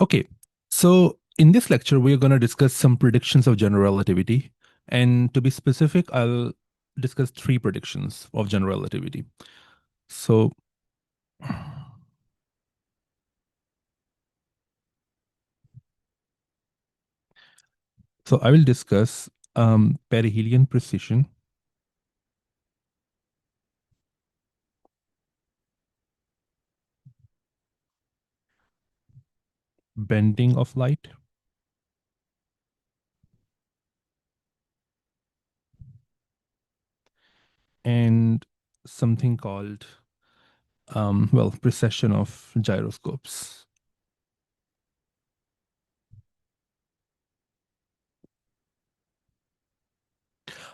Okay, so in this lecture, we are going to discuss some predictions of general relativity. And to be specific, I'll discuss three predictions of general relativity. So, so I will discuss perihelion precession, bending of light, and something called, precession of gyroscopes.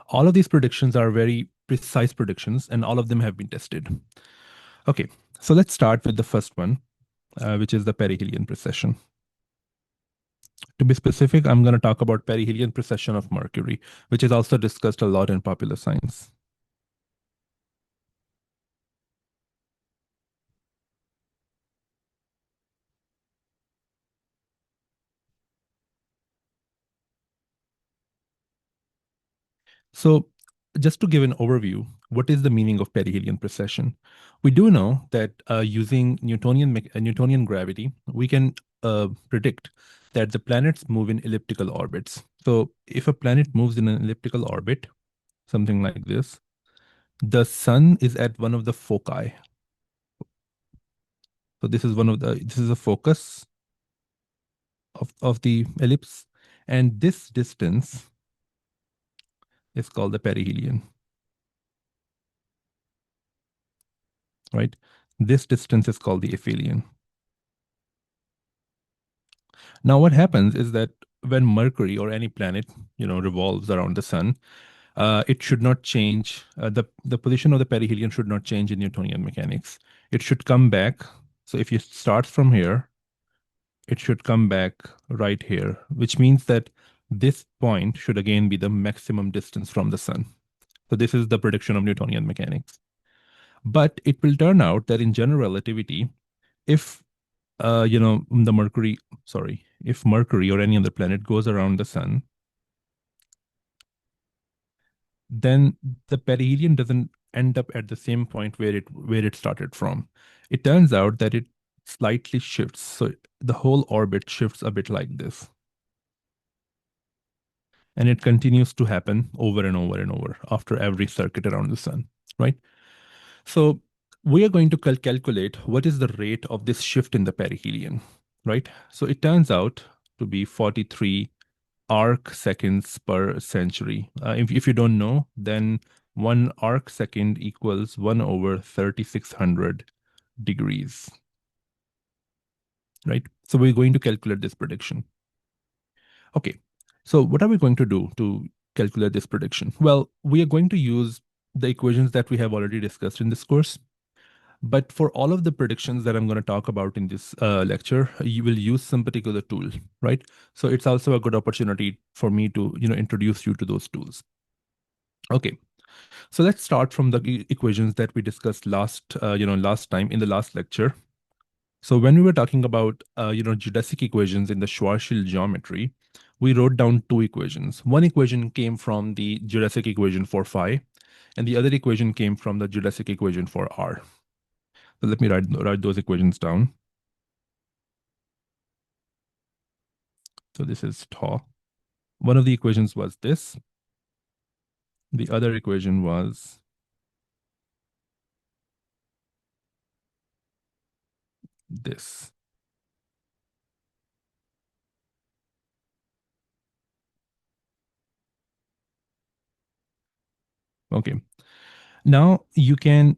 All of these predictions are very precise predictions, and all of them have been tested. Okay, so let's start with the first one, which is the perihelion precession. To be specific, I'm going to talk about perihelion precession of Mercury, which is also discussed a lot in popular science. So, just to give an overview, what is the meaning of perihelion precession? We do know that using Newtonian gravity, we can predict that the planets move in elliptical orbits. So, if a planet moves in an elliptical orbit, something like this, the sun is at one of the foci. So, this is a focus of the ellipse, and this distance is called the perihelion, right? This distance is called the aphelion. Now, what happens is that when Mercury or any planet, revolves around the sun, it should not change. The position of the perihelion should not change in Newtonian mechanics. It should come back. So if you start from here, it should come back right here, which means that this point should again be the maximum distance from the sun. So this is the prediction of Newtonian mechanics. But it will turn out that in general relativity, if if Mercury or any other planet goes around the sun, then the perihelion doesn't end up at the same point where it started from. It turns out that it slightly shifts. So the whole orbit shifts a bit like this. And it continues to happen over and over and over after every circuit around the sun, right? So we are going to calculate what is the rate of this shift in the perihelion, right? So it turns out to be 43 arc seconds per century. If you don't know, then one arc second equals 1 over 3600 degrees, right? So we're going to calculate this prediction. Okay, so what are we going to do to calculate this prediction? Well, we are going to use the equations that we have already discussed in this course. But for all of the predictions that I'm going to talk about in this lecture, you will use some particular tool, right? So it's also a good opportunity for me to, introduce you to those tools. Okay, so let's start from the equations that we discussed last time in the last lecture. So when we were talking about, geodesic equations in the Schwarzschild geometry, we wrote down two equations. One equation came from the geodesic equation for phi, and the other equation came from the geodesic equation for r. So let me write those equations down. So this is tau. One of the equations was this. The other equation was this. Okay. Now you can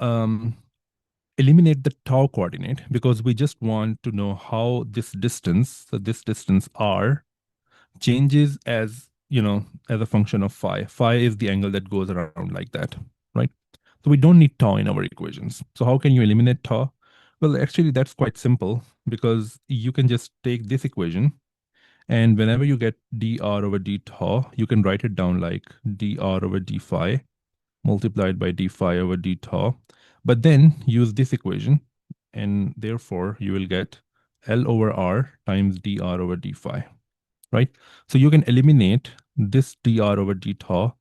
um, eliminate the tau coordinate because we just want to know how this distance, so this distance r, changes as a function of phi. Phi is the angle that goes around like that, right? So we don't need tau in our equations. So how can you eliminate tau? Well, actually, that's quite simple because you can just take this equation, and whenever you get dr over d tau, you can write it down like dr over d phi multiplied by d phi over d tau. But then use this equation, and therefore you will get L over R times dr over d phi, right? So you can eliminate this dr over d tau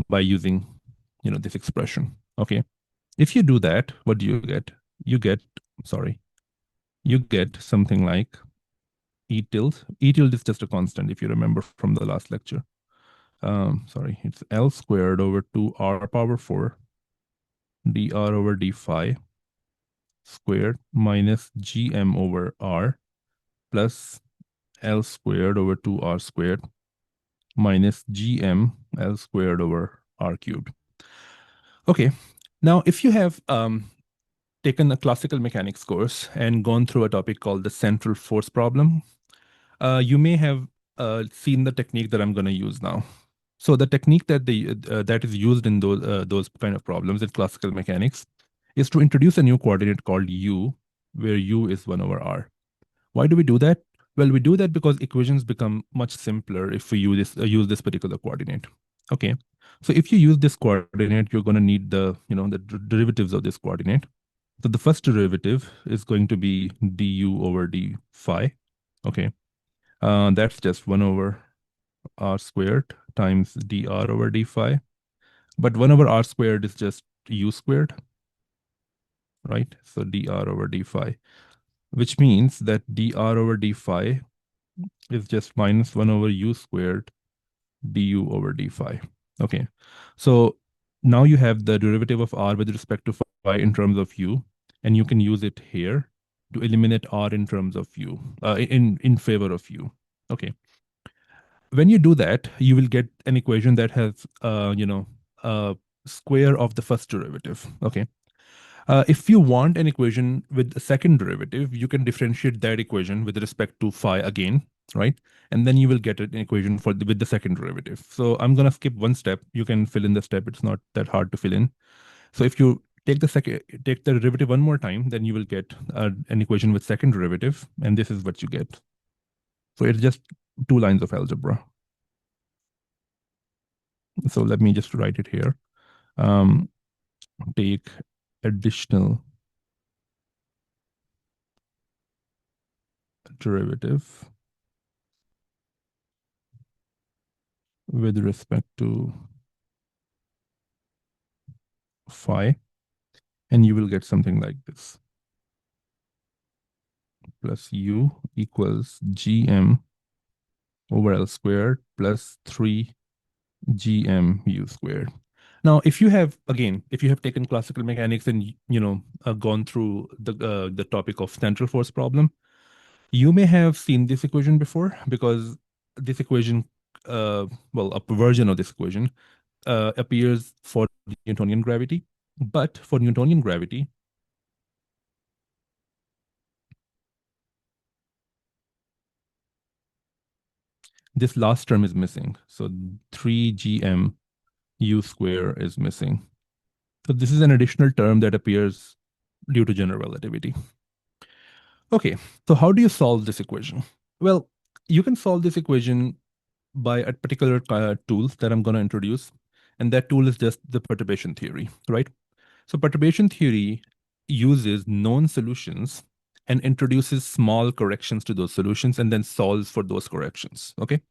by using, this expression. Okay. If you do that, what do you get? You get, sorry, you get something like E tilde. E tilde is just a constant, if you remember from the last lecture. Sorry, it's L squared over 2r power 4 dr over d phi squared minus gm over r plus L squared over 2r squared minus gm L squared over r cubed. Okay, now if you have taken a classical mechanics course and gone through a topic called the central force problem, you may have seen the technique that I'm going to use now. So the technique that is used in those kind of problems in classical mechanics is to introduce a new coordinate called u, where u is 1 over r. Why do we do that? Well, we do that because equations become much simpler if we use this particular coordinate. Okay. So if you use this coordinate, you're going to need the derivatives of this coordinate. So the first derivative is going to be du over d phi. Okay. That's just 1 over r squared times dr over d phi. But 1 over r squared is just u squared, right? So dr over d phi, which means that dr over d phi is just minus 1 over u squared du over d phi. Okay. So now you have the derivative of r with respect to phi in terms of u, and you can use it here to eliminate r in terms of u, in favor of u. Okay. When you do that, you will get an equation that has, a square of the first derivative. Okay. If you want an equation with a second derivative, you can differentiate that equation with respect to phi again, right? And then you will get an equation with the second derivative. So I'm going to skip one step. You can fill in the step. It's not that hard to fill in. So if you take the derivative one more time, then you will get an equation with second derivative, and this is what you get. So it's just two lines of algebra. So let me just write it here. Take additional derivative with respect to phi, and you will get something like this. Plus u equals gm over L squared plus 3 gm u squared. Now, if you have taken classical mechanics and gone through the topic of central force problem, you may have seen this equation before, because this equation, a version of this equation appears for Newtonian gravity. But for Newtonian gravity, this last term is missing. So 3gm u square is missing. So this is an additional term that appears due to general relativity. Okay, so how do you solve this equation? Well, you can solve this equation by a particular tool that I'm going to introduce. And that tool is just the perturbation theory, right? So perturbation theory uses known solutions and introduces small corrections to those solutions and then solves for those corrections. Okay.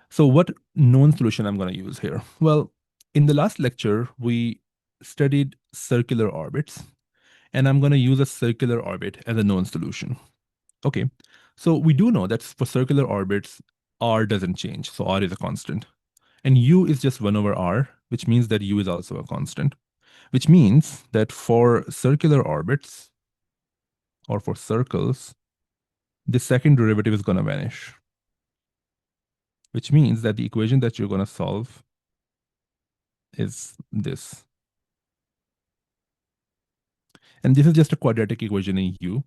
So what known solution I'm going to use here? Well, in the last lecture, we studied circular orbits, and I'm going to use a circular orbit as a known solution. Okay. So we do know that for circular orbits, r doesn't change. So r is a constant. And u is just 1 over r, which means that u is also a constant, which means that for circular orbits or for circles, the second derivative is going to vanish, which means that the equation that you're going to solve is this. And this is just a quadratic equation in U.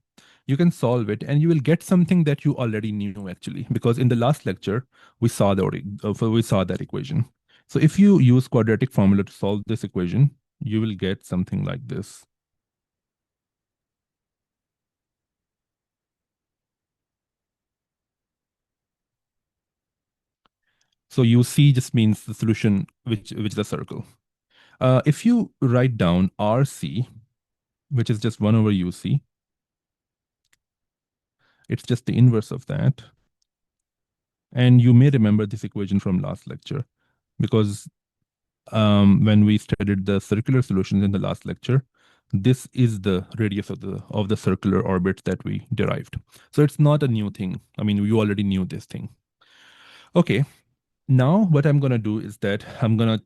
You can solve it and you will get something that you already knew, actually, because in the last lecture, we saw that equation. So if you use quadratic formula to solve this equation, you will get something like this. So UC just means the solution, which is a circle. If you write down RC, which is just 1 over UC, It's just the inverse of that. And you may remember this equation from last lecture because when we studied the circular solutions in the last lecture, this is the radius of the circular orbit that we derived. So it's not a new thing. I mean, you already knew this thing. Okay, now what I'm going to do is that I'm going to,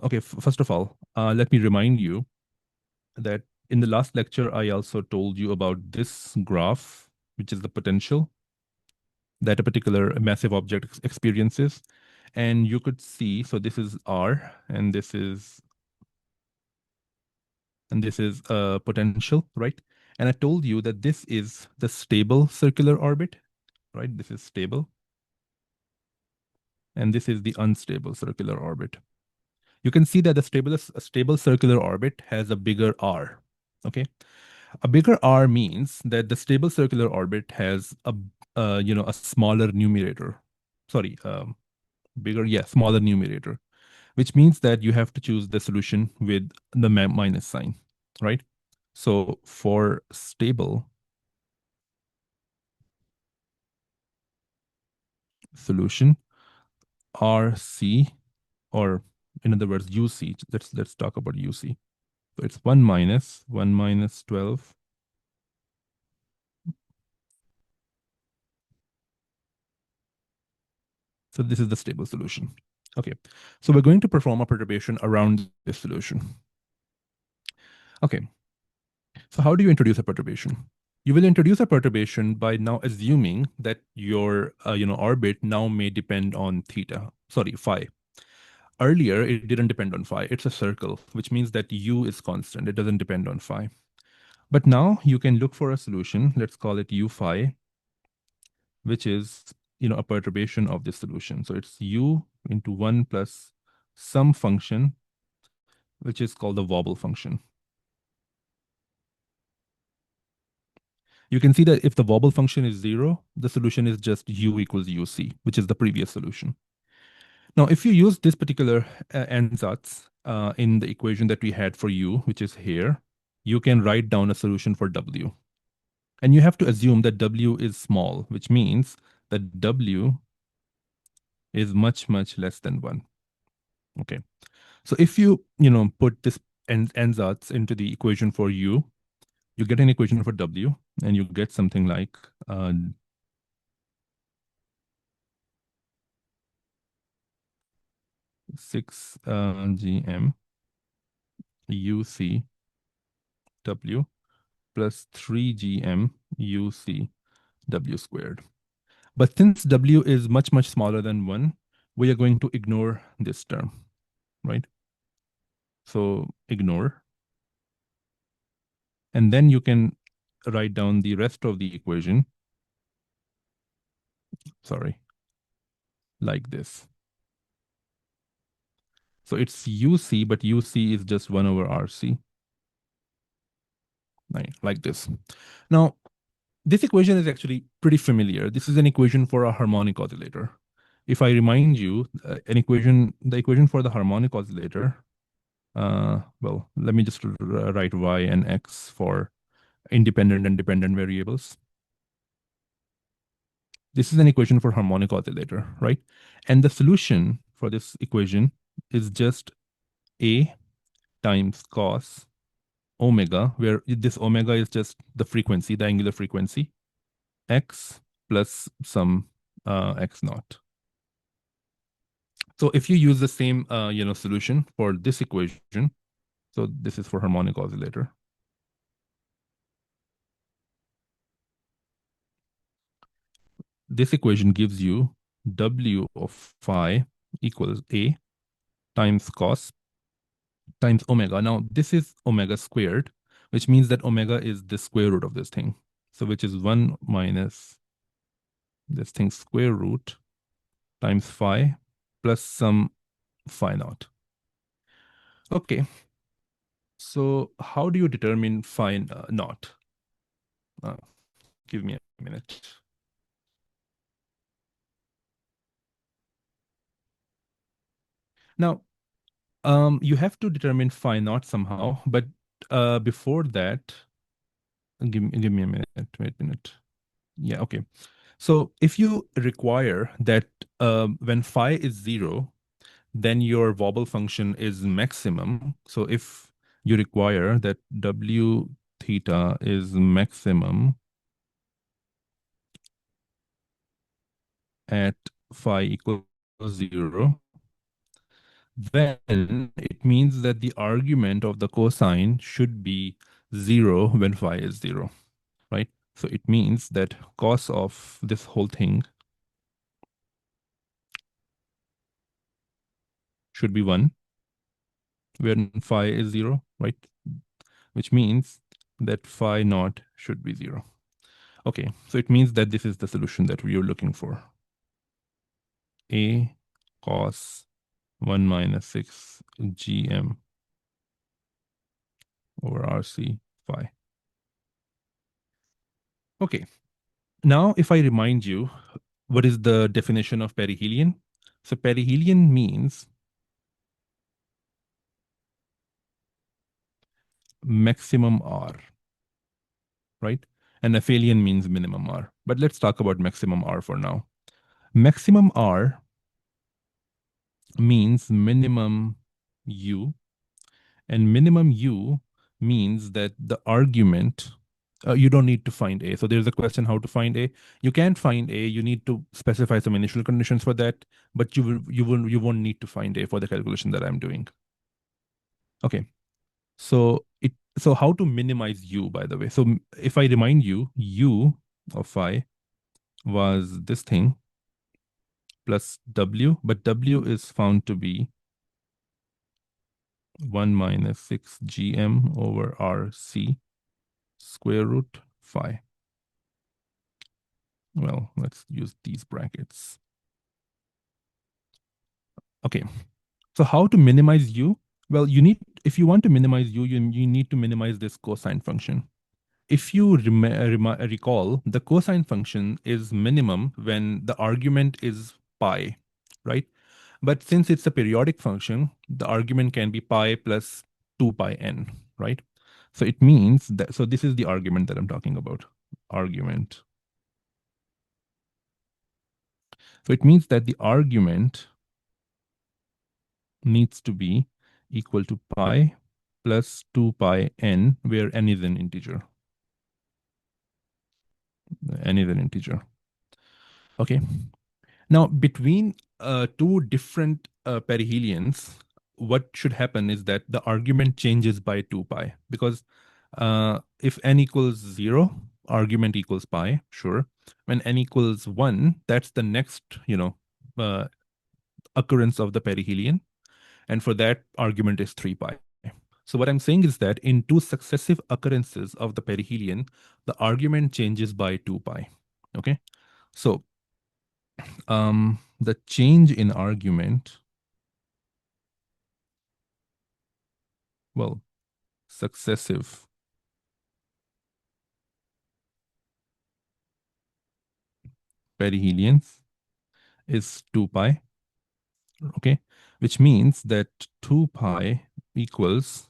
okay, first of all, let me remind you that in the last lecture, I also told you about this graph, which is the potential that a particular massive object experiences. And you could see, so this is R, and this is potential, right? And I told you that this is the stable circular orbit, right? This is stable, and this is the unstable circular orbit. You can see that the stable circular orbit has a bigger R, okay? A bigger R means that the stable circular orbit has a smaller numerator. Sorry, bigger, yeah, smaller numerator, which means that you have to choose the solution with the minus sign, right? So for stable solution, RC, or in other words, UC, let's talk about UC. So it's 1 minus 12. So this is the stable solution. Okay, so we're going to perform a perturbation around this solution. Okay, so how do you introduce a perturbation? You will introduce a perturbation by now assuming that your orbit now may depend on phi. Earlier, it didn't depend on phi. It's a circle, which means that u is constant. It doesn't depend on phi. But now you can look for a solution. Let's call it u phi, which is a perturbation of this solution. So it's u into 1 plus some function, which is called the wobble function. You can see that if the wobble function is 0, the solution is just u equals uc, which is the previous solution. Now, if you use this particular ansatz in the equation that we had for u, which is here, you can write down a solution for w. And you have to assume that w is small, which means that w is much, much less than 1. Okay. So if you put this ansatz into the equation for u, you get an equation for w, and you get something like 6 gm uc w plus 3 gm uc w squared. But since w is much, much smaller than 1, we are going to ignore this term, right? So ignore. And then you can write down the rest of the equation, sorry, like this. So it's UC, but UC is just 1 over RC, right? Like this. Now, this equation is actually pretty familiar. This is an equation for a harmonic oscillator. If I remind you, the equation for the harmonic oscillator, well, let me just write y and x for independent and dependent variables. This is an equation for harmonic oscillator, right? And the solution for this equation is just A times cos omega, where this omega is just the frequency, the angular frequency, x plus some x naught. So if you use the same solution for this equation, so this is for harmonic oscillator. This equation gives you W of phi equals A times cos times omega. Now, this is omega squared, which means that omega is the square root of this thing. So which is 1 minus this thing's square root times phi plus some phi naught. Okay. So how do you determine phi naught? Uh, give me a minute. Now, you have to determine phi naught somehow, but before that, give me a minute. Wait a minute. Yeah, okay. So if you require that when phi is 0, then your wobble function is maximum. So if you require that W theta is maximum at phi equals 0, then it means that the argument of the cosine should be 0 when phi is 0, right? So it means that cos of this whole thing should be 1 when phi is 0, right? Which means that phi naught should be 0. Okay, so it means that this is the solution that we are looking for. A cos 1 minus 6 gm over RC phi. Okay, now if I remind you, what is the definition of perihelion? So perihelion means maximum R, right? And aphelion means minimum R. But let's talk about maximum R for now. Maximum R means minimum U, and minimum U means that the argument, you don't need to find A. So there's a question how to find A. You can't find A. You need to specify some initial conditions for that, but you won't need to find A for the calculation that I'm doing. Okay. So how to minimize U, by the way. So if I remind you, U of phi was this thing plus W, but W is found to be 1 minus 6 gm over RC square root phi. Well, let's use these brackets. Okay, so how to minimize U? Well, if you want to minimize U, you need to minimize this cosine function. If you recall, the cosine function is minimum when the argument is pi, right? But since it's a periodic function, the argument can be pi plus 2 pi n, right? So it means that, so this is the argument that I'm talking about, argument. So it means that the argument needs to be equal to pi plus 2 pi n, where n is an integer. N is an integer. Okay. Now, between two different perihelions, what should happen is that the argument changes by 2 pi, because if n equals 0, argument equals pi, sure. When n equals 1, that's the next, uh, occurrence of the perihelion. And for that, argument is 3 pi. So what I'm saying is that in two successive occurrences of the perihelion, the argument changes by 2 pi. Okay. So the change in argument, well, successive perihelions is 2 pi, okay? Which means that 2 pi equals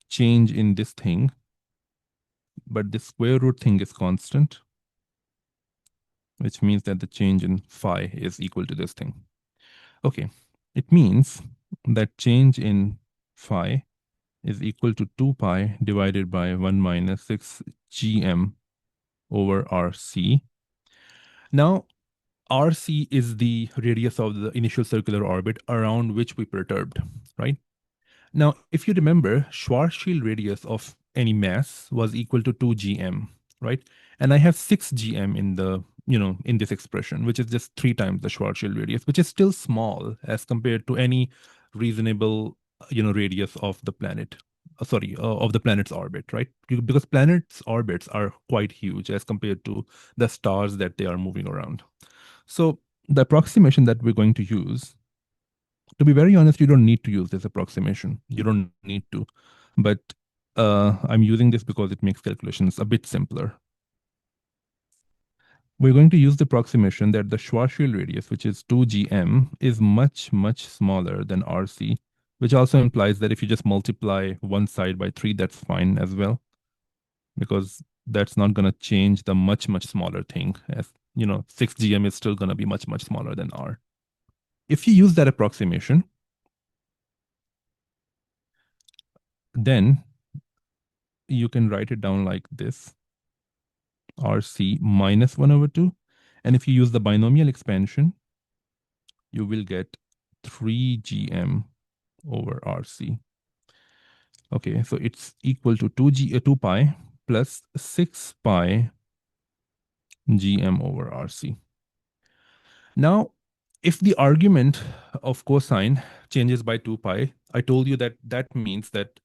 change in this thing, but the square root thing is constant, which means that the change in phi is equal to this thing. Okay, it means that change in phi is equal to 2 pi divided by 1 minus 6 gm over RC. Now, RC is the radius of the initial circular orbit around which we perturbed, right? Now, if you remember, Schwarzschild radius of any mass was equal to 2 gm, right? And I have 6 gm in the, in this expression, which is just 3 times the Schwarzschild radius, which is still small as compared to any reasonable, radius of the planet. Of the planet's orbit, right? Because planets' orbits are quite huge as compared to the stars that they are moving around. So the approximation that we're going to use, to be very honest, you don't need to use this approximation. You don't need to. But I'm using this because it makes calculations a bit simpler. We're going to use the approximation that the Schwarzschild radius, which is 2 gm, is much, much smaller than RC, which also implies that if you just multiply one side by 3, that's fine as well. Because that's not going to change the much, much smaller thing. As you know, 6 GM is still going to be much, much smaller than R. If you use that approximation, then you can write it down like this, RC minus 1 over 2. And if you use the binomial expansion, you will get 3 GM over RC. Okay, so it's equal to 2 pi plus 6 pi GM over RC. Now, if the argument of cosine changes by 2 pi, I told you that that means that,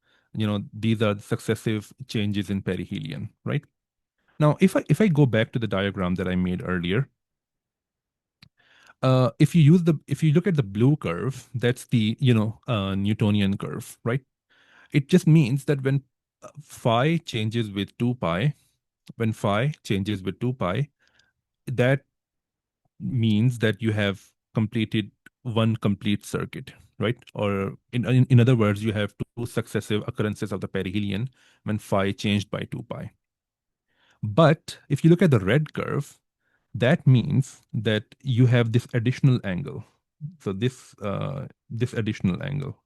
these are successive changes in perihelion, right? Now, if I go back to the diagram that I made earlier, if you look at the blue curve, that's the, Newtonian curve, right? It just means that when phi changes with 2 pi, when phi changes with 2 pi, that means that you have completed one complete circuit, right? Or in other words, you have two successive occurrences of the perihelion when phi changed by 2 pi. But if you look at the red curve, that means that you have this additional angle. So this additional angle,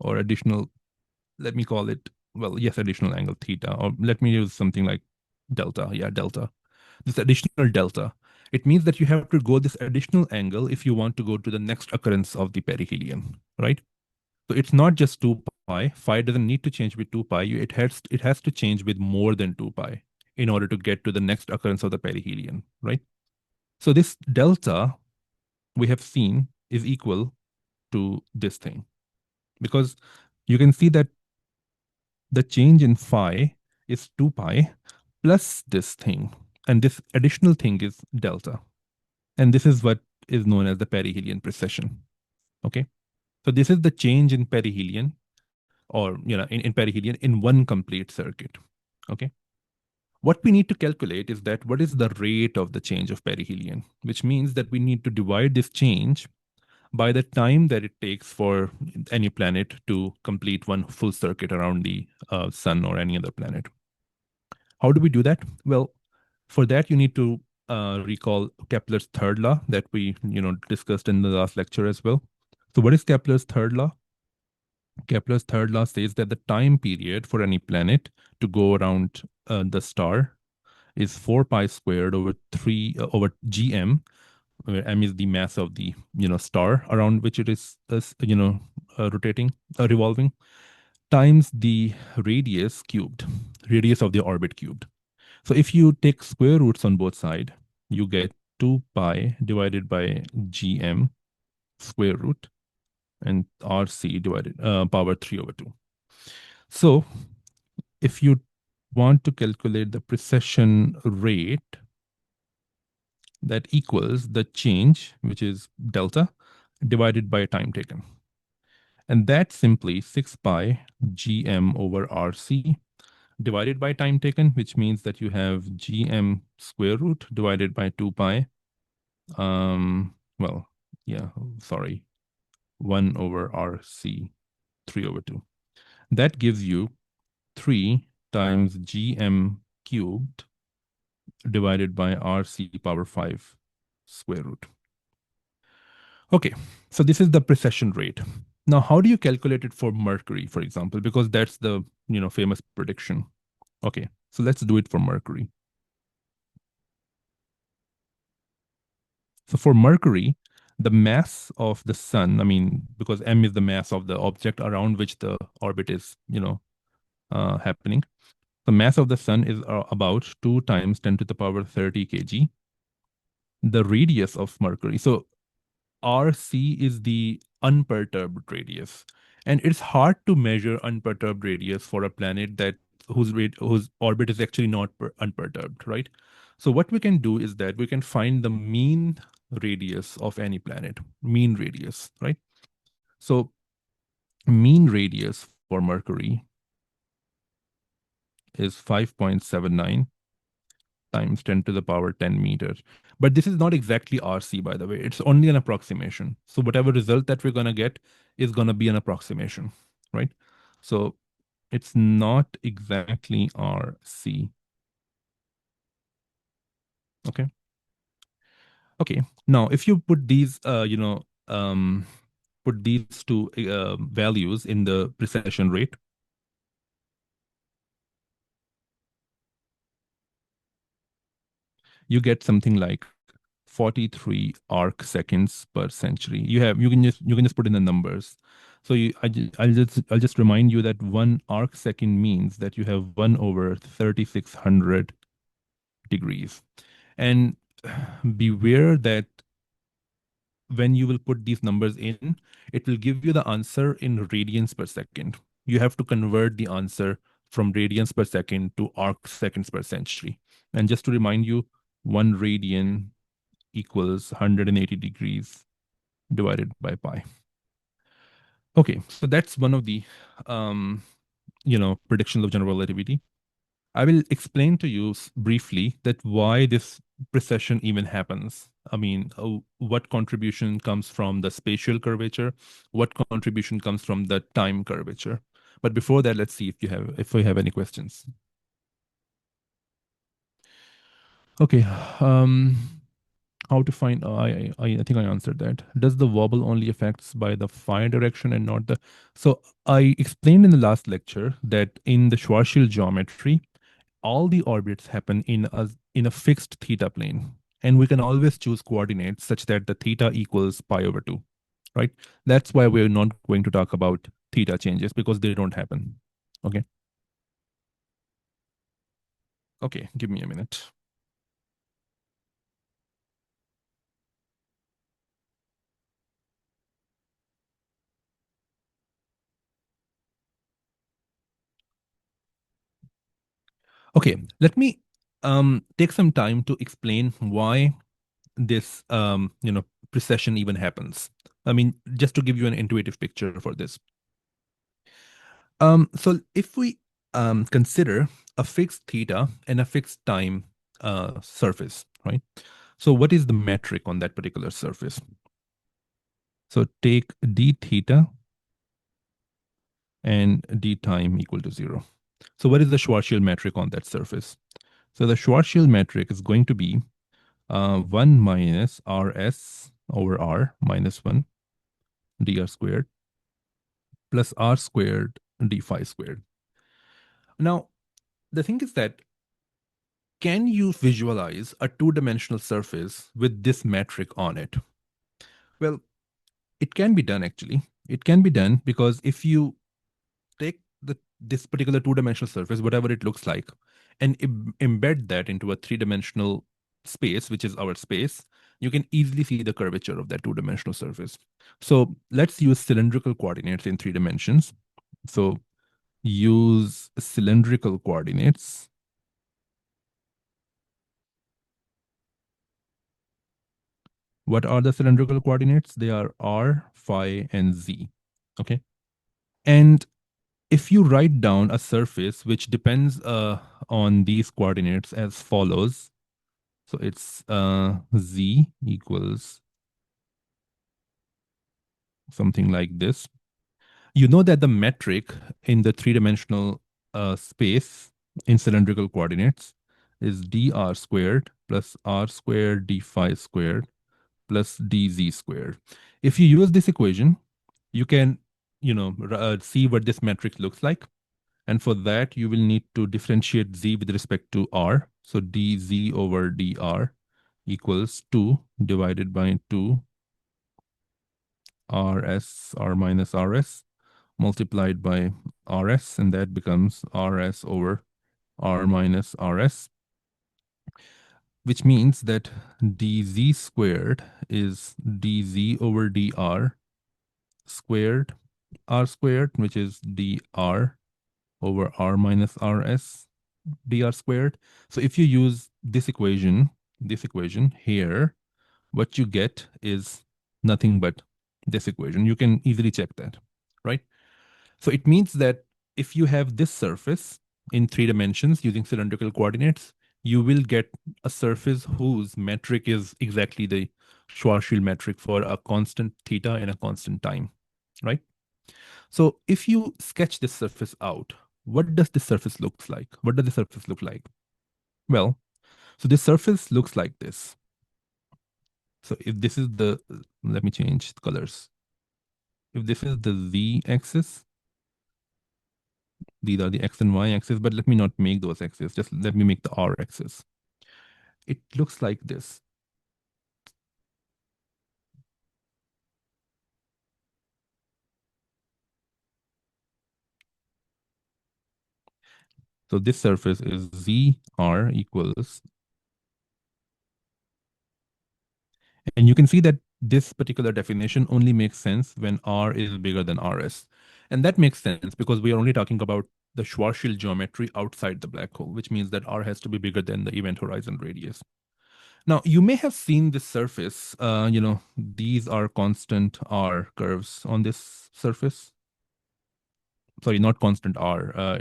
or additional, let me call it, well, yes, additional angle theta, or let me use something like delta. Yeah, delta. This additional delta. It means that you have to go this additional angle if you want to go to the next occurrence of the perihelion, right? So it's not just 2 pi. Phi doesn't need to change with 2 pi. It has to change with more than 2 pi in order to get to the next occurrence of the perihelion, right? So this delta we have seen is equal to this thing, because you can see that the change in phi is 2 pi plus this thing, and this additional thing is delta. And this is what is known as the perihelion precession. Okay. So this is the change in perihelion, or in perihelion in one complete circuit. Okay. What we need to calculate is that what is the rate of the change of perihelion, which means that we need to divide this change by the time that it takes for any planet to complete one full circuit around the sun or any other planet. How do we do that? Well, for that, you need to recall Kepler's third law that we discussed in the last lecture as well. So what is Kepler's third law? Kepler's third law says that the time period for any planet to go around the star is 4 pi squared over 3 over gm, where m is the mass of the star around which it is rotating, revolving, times the radius of the orbit cubed. So if you take square roots on both sides, you get 2 pi divided by gm square root and rc divided power 3 over 2. So if you want to calculate the precession rate, that equals the change, which is delta, divided by time taken. And that's simply 6 pi gm over rc divided by time taken, which means that you have gm square root divided by 2 pi. Well, yeah, sorry, 1 over rc, 3 over 2. That gives you 3 times gm cubed divided by rc power 5 square root. Okay, so this is the precession rate. Now, how do you calculate it for Mercury, for example? Because that's the famous prediction. Okay, so let's do it for Mercury. So for Mercury, the mass of the sun, I mean, because m is the mass of the object around which the orbit is, happening. The mass of the sun is about 2 times 10 to the power 30 kg. The radius of Mercury, so RC is the unperturbed radius. And it's hard to measure unperturbed radius for a planet whose orbit is actually not unperturbed, right? So what we can do is that we can find the mean radius of any planet, mean radius, right? So mean radius for Mercury is 5.79 times 10 to the power 10 meters. But this is not exactly RC, by the way. It's only an approximation. So whatever result that we're going to get is going to be an approximation, right? So it's not exactly RC. Okay. Okay. Now, if you put these, put these two values in the precession rate, you get something like 43 arc seconds per century. You can just put in the numbers. So I'll just remind you that 1 arc second means that you have 1/3600 degrees. And beware that when you will put these numbers in, it will give you the answer in radians per second. You have to convert the answer from radians per second to arc seconds per century. And just to remind you, 1 radian equals 180 degrees divided by pi. Okay, so that's one of the predictions of general relativity. I will explain to you briefly that why this precession even happens. I mean, what contribution comes from the spatial curvature, what contribution comes from the time curvature. But before that, let's see if we have any questions. Okay. How to find? I think I answered that. Does the wobble only affects by the phi direction and not the? So I explained in the last lecture that in the Schwarzschild geometry, all the orbits happen in a fixed theta plane, and we can always choose coordinates such that the theta equals pi over 2, right? That's why we're not going to talk about theta changes because they don't happen. Okay. Okay, give me a minute. Okay, let me take some time to explain why this precession even happens. I mean, just to give you an intuitive picture for this. So if we consider a fixed theta and a fixed time surface, right? So what is the metric on that particular surface? So take d theta and d time equal to 0. So what is the Schwarzschild metric on that surface? So the Schwarzschild metric is going to be 1 minus rs over r minus 1 dr squared plus r squared d phi squared. Now, the thing is that can you visualize a two-dimensional surface with this metric on it? Well, it can be done actually. It can be done because if you take this particular two-dimensional surface, whatever it looks like, and embed that into a three-dimensional space, which is our space, you can easily see the curvature of that two-dimensional surface. So let's use cylindrical coordinates in 3 dimensions. So use cylindrical coordinates. What are the cylindrical coordinates? They are r, phi, and z. Okay. And if you write down a surface which depends on these coordinates as follows, so it's z equals something like this. You know that the metric in the three-dimensional space in cylindrical coordinates is dr squared plus r squared d phi squared plus dz squared. If you use this equation, you can, see what this metric looks like. And for that, you will need to differentiate z with respect to r. So dz over dr equals 2 divided by 2 rs, r minus rs, multiplied by rs, and that becomes rs over r minus rs, which means that dz squared is dz over dr squared r squared, which is dr over r minus rs dr squared. So if you use this equation here, what you get is nothing but this equation. You can easily check that, right? So it means that if you have this surface in 3 dimensions using cylindrical coordinates, you will get a surface whose metric is exactly the Schwarzschild metric for a constant theta and a constant time, right? So if you sketch this surface out, what does this surface look like? What does the surface look like? Well, So this surface looks like this. So if this is the, let me change the colors. If this is the Z axis, these are the X and Y axis, but let me not make those axes. Just let me make the R axis. It looks like this. So this surface is ZR equals, and you can see that this particular definition only makes sense when R is bigger than RS. And that makes sense because we are only talking about the Schwarzschild geometry outside the black hole, which means that R has to be bigger than the event horizon radius. Now, you may have seen this surface. These are constant R curves on this surface. Sorry, not constant R.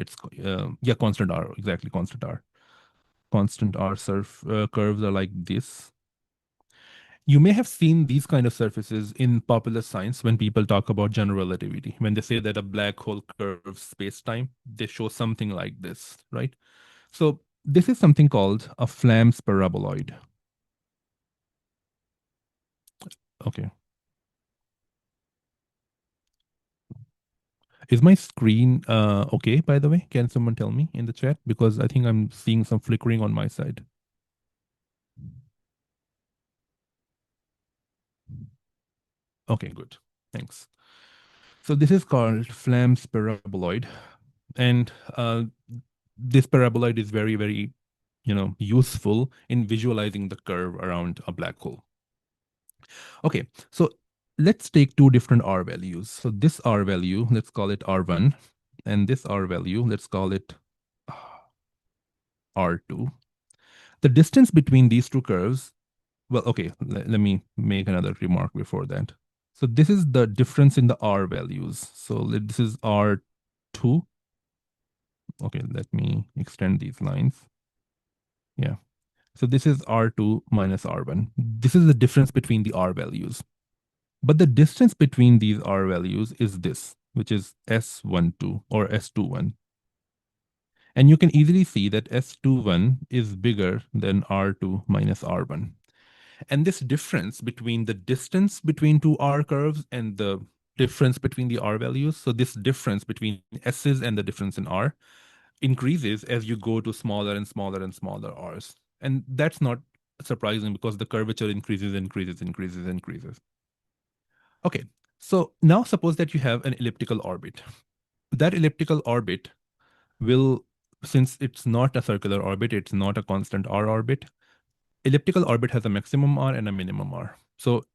Yeah, constant R, exactly, constant R. Constant R curves are like this. You may have seen these kind of surfaces in popular science when people talk about general relativity. When they say that a black hole curves space-time, they show something like this, right? So this is something called a Flam's paraboloid. Okay. Is my screen okay, by the way? Can someone tell me in the chat? Because I think I'm seeing some flickering on my side. Okay, good. Thanks. So this is called Flam's paraboloid. And this paraboloid is very, very, useful in visualizing the curve around a black hole. Okay, so let's take two different R values. So this R value, let's call it R1, and this R value, let's call it R2. The distance between these two curves, well, okay, let me make another remark before that. So this is the difference in the R values. So this is R2. Okay, let me extend these lines. Yeah. So this is R2 minus R1. This is the difference between the R values. But the distance between these R values is this, which is S12 or S21. And you can easily see that S21 is bigger than R2 minus R1. And this difference between the distance between two R curves and the difference between the R values, so this difference between S's and the difference in R increases as you go to smaller and smaller and smaller R's. And that's not surprising because the curvature increases, increases, increases, increases. Okay, so now suppose that you have an elliptical orbit. That elliptical orbit will, since it's not a circular orbit, it's not a constant R orbit, elliptical orbit has a maximum R and a minimum R. So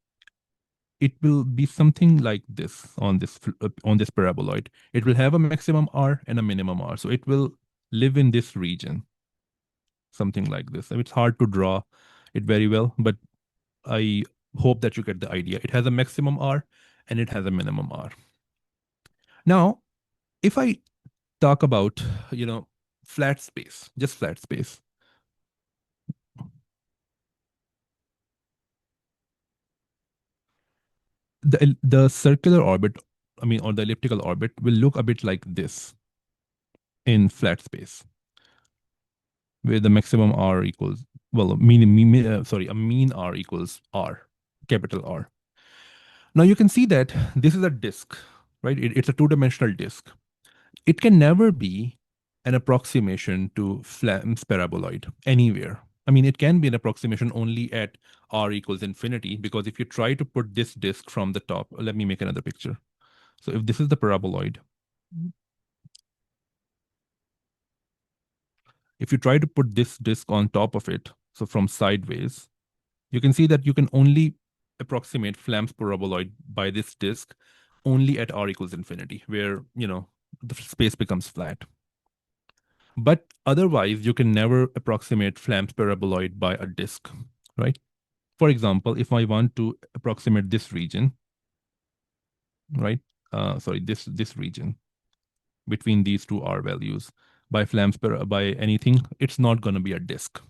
it will be something like this on this paraboloid. It will have a maximum R and a minimum R. So it will live in this region, something like this. It's hard to draw it very well, but I hope that you get the idea. It has a maximum R and it has a minimum R. Now, if I talk about, flat space, just flat space, the circular orbit, or the elliptical orbit will look a bit like this in flat space, where the maximum R equals, well, a mean R equals R, capital R. Now you can see that this is a disk, right? It's a two-dimensional disk. It can never be an approximation to Flam's paraboloid anywhere. It can be an approximation only at R equals infinity, because if you try to put this disk from the top, let me make another picture. So if this is the paraboloid, if you try to put this disk on top of it, so from sideways, you can see that you can only approximate Flam's paraboloid by this disk only at R equals infinity, where, the space becomes flat. But otherwise, you can never approximate Flam's paraboloid by a disk, right? For example, if I want to approximate this region, right? Sorry, this region between these two R values by anything, it's not going to be a disk.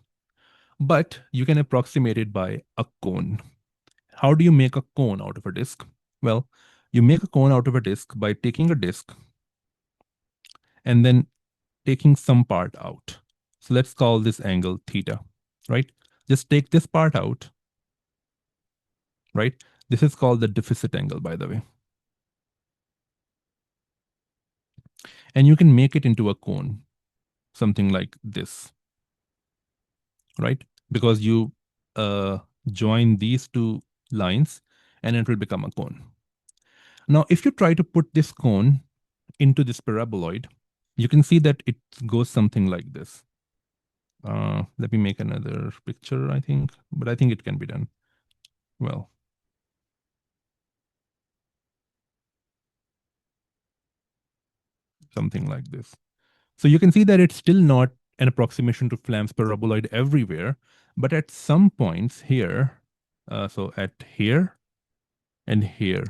But you can approximate it by a cone. How do you make a cone out of a disk? Well, you make a cone out of a disk by taking a disk and then taking some part out. So let's call this angle theta. right? Just take this part out, right? This is called the deficit angle, by the way. And you can make it into a cone, something like this, right? Because you uh, join these two lines and it will become a cone. Now, if you try to put this cone into this paraboloid, you can see that it goes something like this. Let me make another picture, I think, but I think it can be done. Well, something like this. So you can see that it's still not an approximation to Flamm's paraboloid everywhere, but at some points here, so at here and here,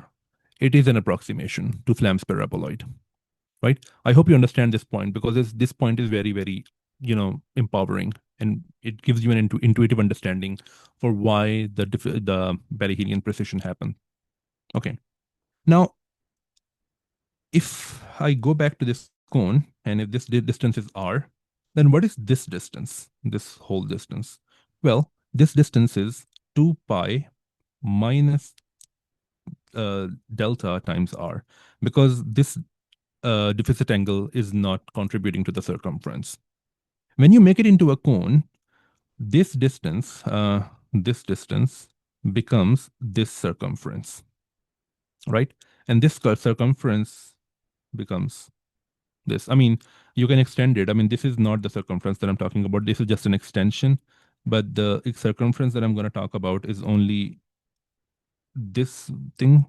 it is an approximation to Flamm's paraboloid, right? I hope you understand this point because this point is very, very, empowering, and it gives you an intuitive understanding for why the perihelion precision happened. Okay. Now, if I go back to this cone, and if this distance is r, then what is this distance, this whole distance? Well, this distance is 2 pi minus delta times r, because this deficit angle is not contributing to the circumference. When you make it into a cone, this distance becomes this circumference, right? And this circumference becomes this. I mean, you can extend it. I mean, this is not the circumference that I'm talking about. This is just an extension. But the circumference that I'm going to talk about is only this thing,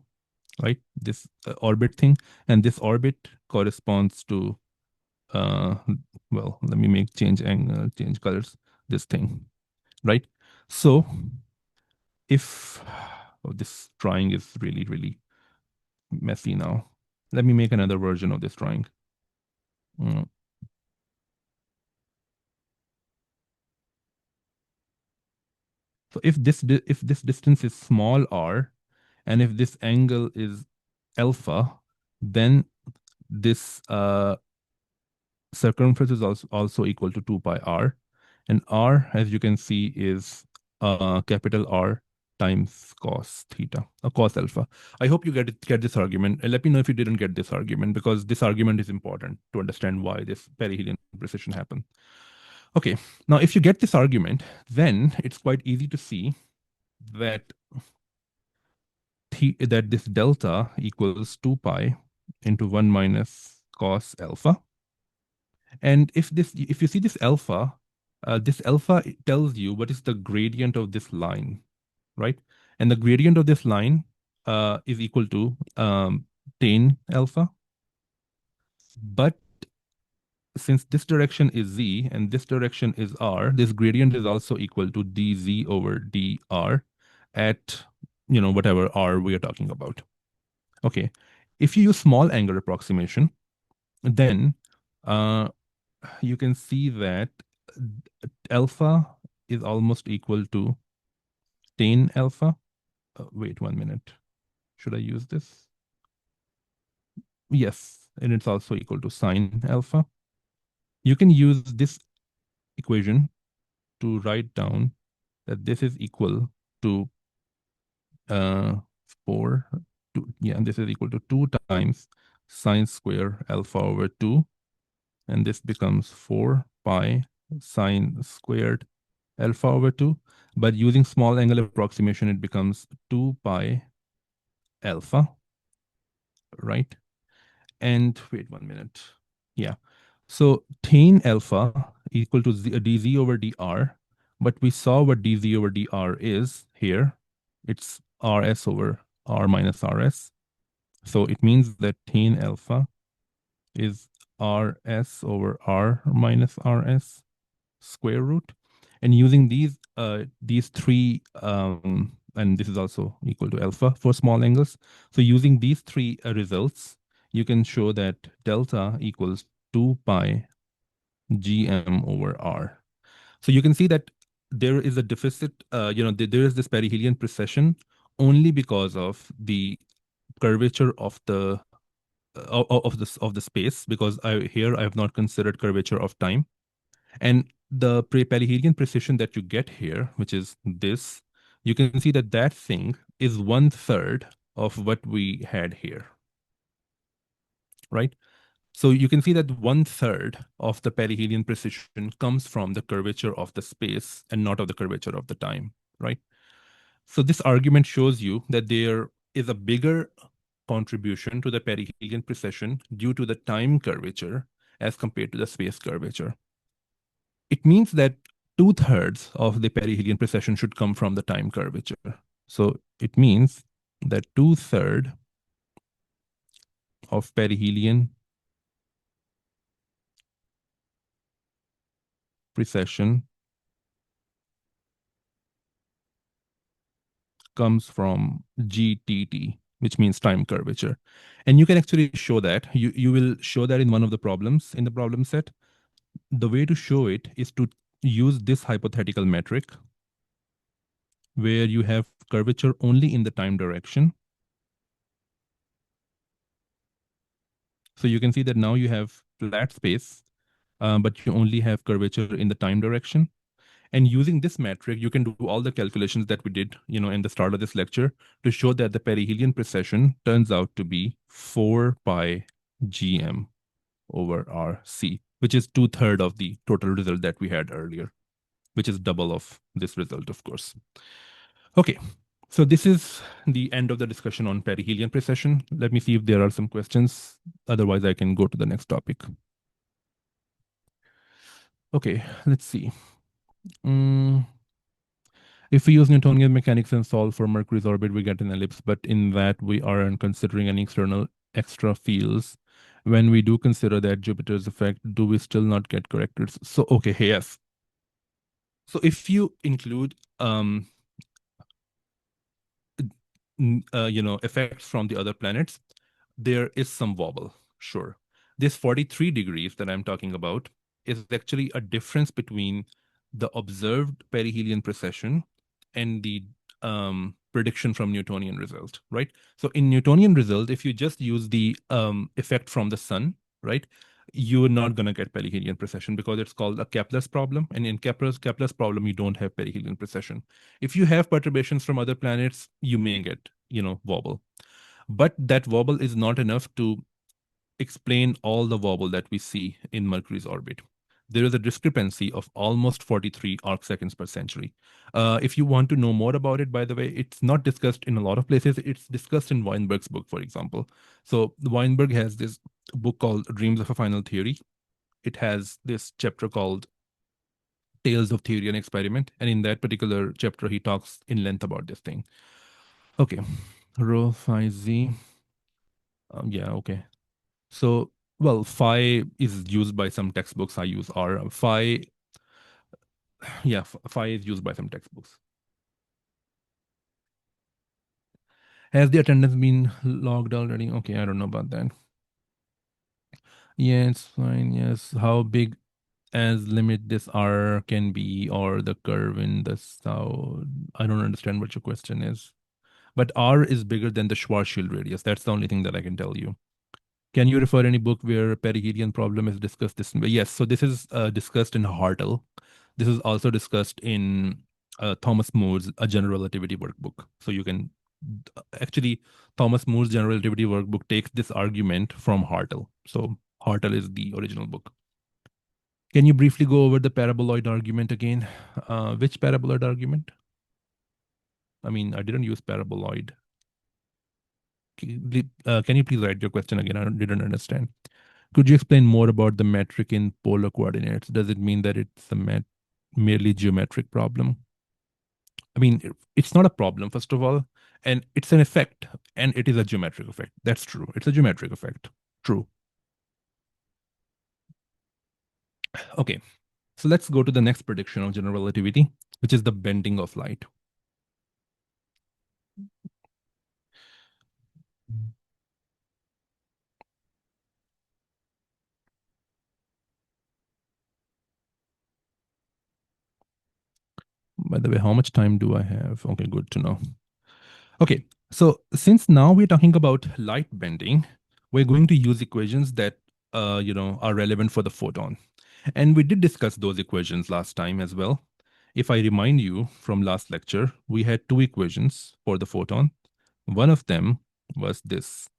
right? This orbit thing. And this orbit corresponds to, uh, well, let me make change angle, change colors, this thing, right? So if this drawing is really, really messy now, let me make another version of this drawing. Mm. So if this distance is small r, and if this angle is alpha, then this circumference is also equal to 2 pi r. And r, as you can see, is capital R times cos theta, cos alpha. I hope you get this argument. And let me know if you didn't get this argument, because this argument is important to understand why this perihelion precision happened. Okay, now if you get this argument, then it's quite easy to see that that this delta equals 2 pi into 1 minus cos alpha. And if you see this alpha tells you what is the gradient of this line, right? And the gradient of this line is equal to tan alpha. But since this direction is z and this direction is r, this gradient is also equal to dz over dr at, whatever r we are talking about. Okay. If you use small angle approximation, then uh, you can see that alpha is almost equal to tan alpha. Wait 1 minute. Should I use this? Yes. And it's also equal to sine alpha. You can use this equation to write down that this is equal to uh, 4. Yeah, and this is equal to 2 times sine square alpha over 2. And this becomes 4 pi sine squared alpha over 2. But using small angle approximation, it becomes 2 pi alpha, right? And wait 1 minute. Yeah. So tan alpha equal to dz over dr. But we saw what dz over dr is here. It's rs over r minus rs. So it means that tan alpha is rs over r minus rs square root. And using these three, and this is also equal to alpha for small angles. So using these three results, you can show that delta equals 2 pi gm over r. So you can see that there is a deficit, there is this perihelion precession only because of the curvature of the of the space, because here I have not considered curvature of time. And the perihelion precession that you get here, which is this, you can see that that thing is 1/3 of what we had here, right? So you can see that 1/3 of the perihelion precision comes from the curvature of the space and not of the curvature of the time, right? So this argument shows you that there is a bigger contribution to the perihelion precession due to the time curvature as compared to the space curvature. It means that 2/3 of the perihelion precession should come from the time curvature. So it means that 2/3 of perihelion precession comes from GTT, which means time curvature. And you can actually show that. You will show that in one of the problems in the problem set. The way to show it is to use this hypothetical metric where you have curvature only in the time direction. So you can see that now you have flat space, but you only have curvature in the time direction. And using this metric, you can do all the calculations that we did, in the start of this lecture to show that the perihelion precession turns out to be 4 pi gm over RC, which is 2/3 of the total result that we had earlier, which is double of this result, of course. Okay, so this is the end of the discussion on perihelion precession. Let me see if there are some questions. Otherwise, I can go to the next topic. Okay, let's see. If we use Newtonian mechanics and solve for Mercury's orbit, we get an ellipse, but in that we aren't considering any external extra fields. When we do consider that Jupiter's effect, do we still not get corrected? So, okay, yes. So if you include effects from the other planets, there is some wobble, sure. This 43 degrees that I'm talking about is actually a difference between the observed perihelion precession and the prediction from Newtonian result, right? So in Newtonian result, if you just use the effect from the sun, right, you're not going to get perihelion precession because it's called a Kepler's problem. And in Kepler's problem, you don't have perihelion precession. If you have perturbations from other planets, you may get, wobble. But that wobble is not enough to explain all the wobble that we see in Mercury's orbit. There is a discrepancy of almost 43 arc seconds per century. If you want to know more about it, by the way, it's not discussed in a lot of places. It's discussed in Weinberg's book, for example. So Weinberg has this book called Dreams of a Final Theory. It has this chapter called Tales of Theory and Experiment. And in that particular chapter, he talks in length about this thing. Okay, rho phi z. Yeah, okay. So, well, phi is used by some textbooks. I use R. Phi, yeah, phi is used by some textbooks. Has the attendance been logged already? Okay, I don't know about that. Yeah, it's fine. Yes. How big as limit this R can be or the curve in the south? I don't understand what your question is. But R is bigger than the Schwarzschild radius. That's the only thing that I can tell you. Can you refer any book where perihelion problem is discussed this way? Yes, so this is discussed in Hartle. This is also discussed in Thomas More's A General Relativity Workbook. So you can actually, Thomas More's General Relativity Workbook takes this argument from Hartle. So Hartle is the original book. Can you briefly go over the paraboloid argument again? Which paraboloid argument? I mean, I didn't use paraboloid. Can you please write your question again? I didn't understand. Could you explain more about the metric in polar coordinates? Does it mean that it's a merely geometric problem? I mean, it's not a problem, first of all, and it's an effect, and it is a geometric effect. That's true. It's a geometric effect. True. Okay, so let's go to the next prediction of general relativity, which is the bending of light. By the way, how much time do I have? Okay, good to know. Okay, so since now we're talking about light bending, we're going to use equations that are relevant for the photon. And we did discuss those equations last time as well. If I remind you from last lecture, we had two equations for the photon. One of them was this.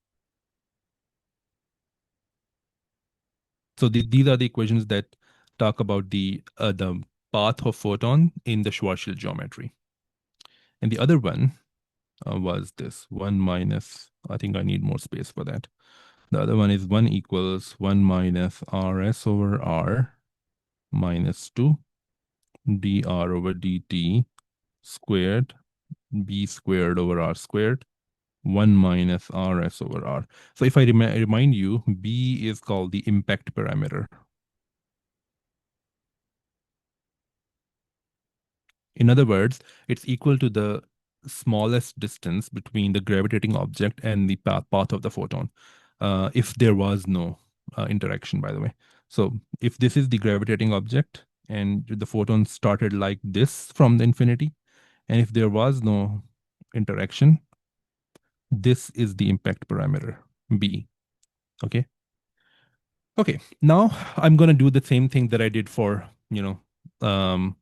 So these are the equations that talk about the path of photon in the Schwarzschild geometry. And the other one was this 1 minus, I think I need more space for that. The other one is 1 equals 1 minus Rs over R minus 2 dr over dt squared b squared over r squared 1 minus Rs over R. So if I remind you, B is called the impact parameter. In other words, it's equal to the smallest distance between the gravitating object and the path of the photon, if there was no interaction, by the way. So if this is the gravitating object and the photon started like this from the infinity, and if there was no interaction, this is the impact parameter, B. Okay. Okay. Now I'm going to do the same thing that I did for, um,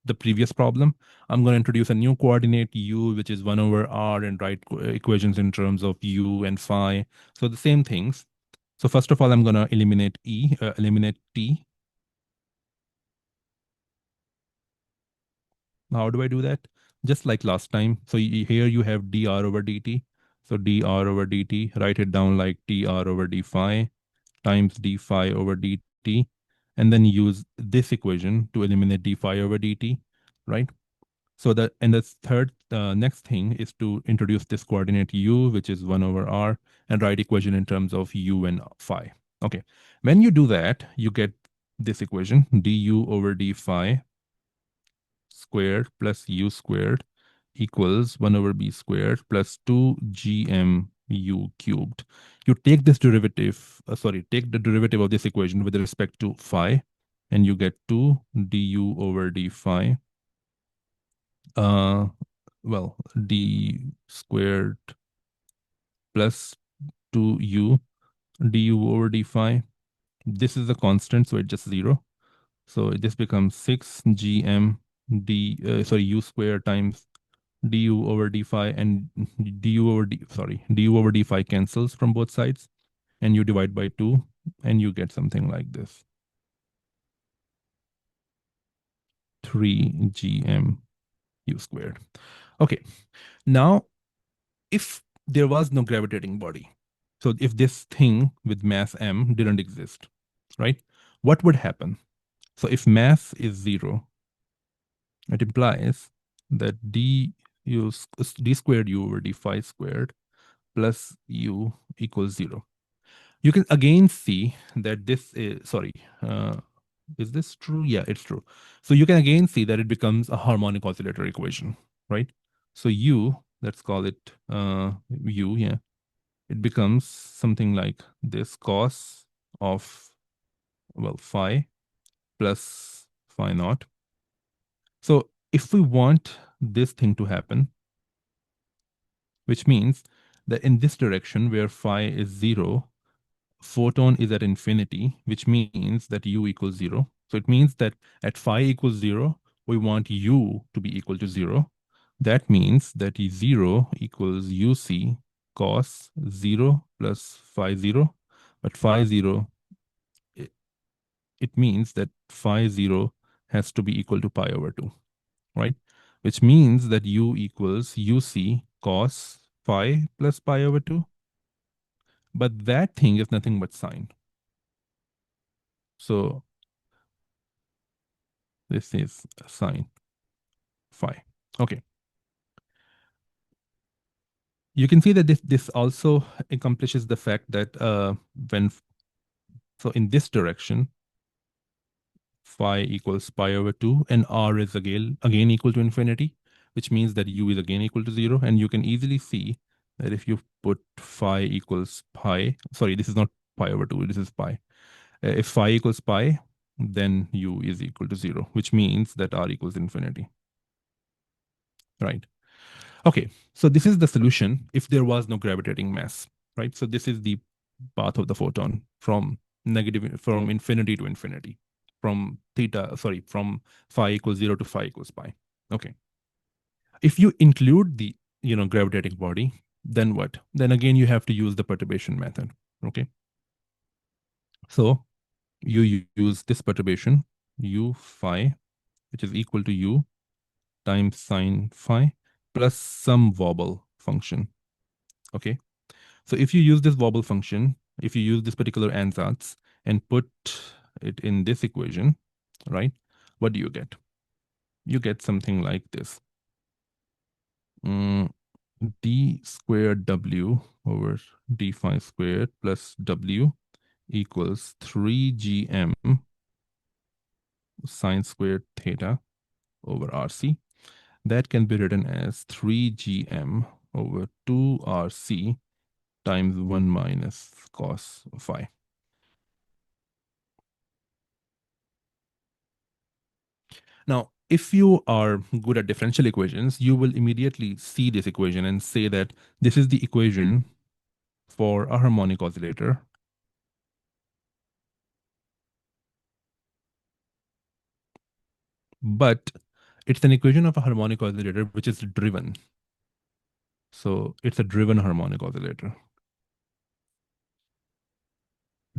the previous problem. I'm going to introduce a new coordinate u, which is 1 over r, and write equations in terms of u and phi. So the same things. So first of all, I'm going to eliminate eliminate t. How do I do that? Just like last time. So here you have dr over dt. So dr over dt, write it down like dr over d phi times d phi over dt, and then use this equation to eliminate d phi over dt, right? So the third next thing is to introduce this coordinate u, which is 1 over r, and write equation in terms of u and phi. Okay, when you do that, you get this equation du over d phi squared plus u squared equals 1 over b squared plus 2 gm u cubed. You take this derivative, take the derivative of this equation with respect to phi, and you get 2 du over d phi uh, d squared plus 2u du over d phi. This is a constant, so it's just 0. So this becomes 6 gm u squared times du over d phi, and du over d phi cancels from both sides, and you divide by 2, and you get something like this. 3 gm u squared. Okay, now if there was no gravitating body, so if this thing with mass m didn't exist, right, what would happen? So if mass is 0, it implies that d squared u over d phi squared plus u equals 0. You can again see that this is this true? Yeah, it's true. So you can again see that it becomes a harmonic oscillator equation, right? So u, let's call it u, yeah, it becomes something like this cos of, phi plus phi naught. So if we want this thing to happen, which means that in this direction where phi is 0, photon is at infinity, which means that u equals 0. So it means that at phi equals 0, we want u to be equal to 0. That means that 0 equals uc cos 0 plus phi 0. But phi 0, it, it means that phi 0 has to be equal to pi over 2, right? Which means that u equals uc cos phi plus pi over 2. But that thing is nothing but sine. So this is sine phi. Okay. You can see that this also accomplishes the fact that so in this direction, phi equals pi over 2, and r is again equal to infinity, which means that u is again equal to 0. And you can easily see that if you put phi equals pi, sorry, this is not pi over 2, this is pi. If phi equals pi, then u is equal to 0, which means that r equals infinity, right? Okay, so this is the solution if there was no gravitating mass, right? So this is the path of the photon from infinity to infinity. from theta, sorry, from phi equals 0 to phi equals pi. Okay. If you include the, gravitating body, then what? Then again, you have to use the perturbation method. Okay. So you use this perturbation, u phi, which is equal to u times sine phi plus some wobble function. Okay. So if you use this wobble function, if you use this particular ansatz and put it in this equation, right, what do you get? You get something like this. Mm, d squared w over d phi squared plus w equals 3gm sine squared theta over rc. That can be written as 3gm over 2rc times 1 minus cos phi. Now, if you are good at differential equations, you will immediately see this equation and say that this is the equation for a harmonic oscillator. But it's an equation of a harmonic oscillator which is driven. So it's a driven harmonic oscillator.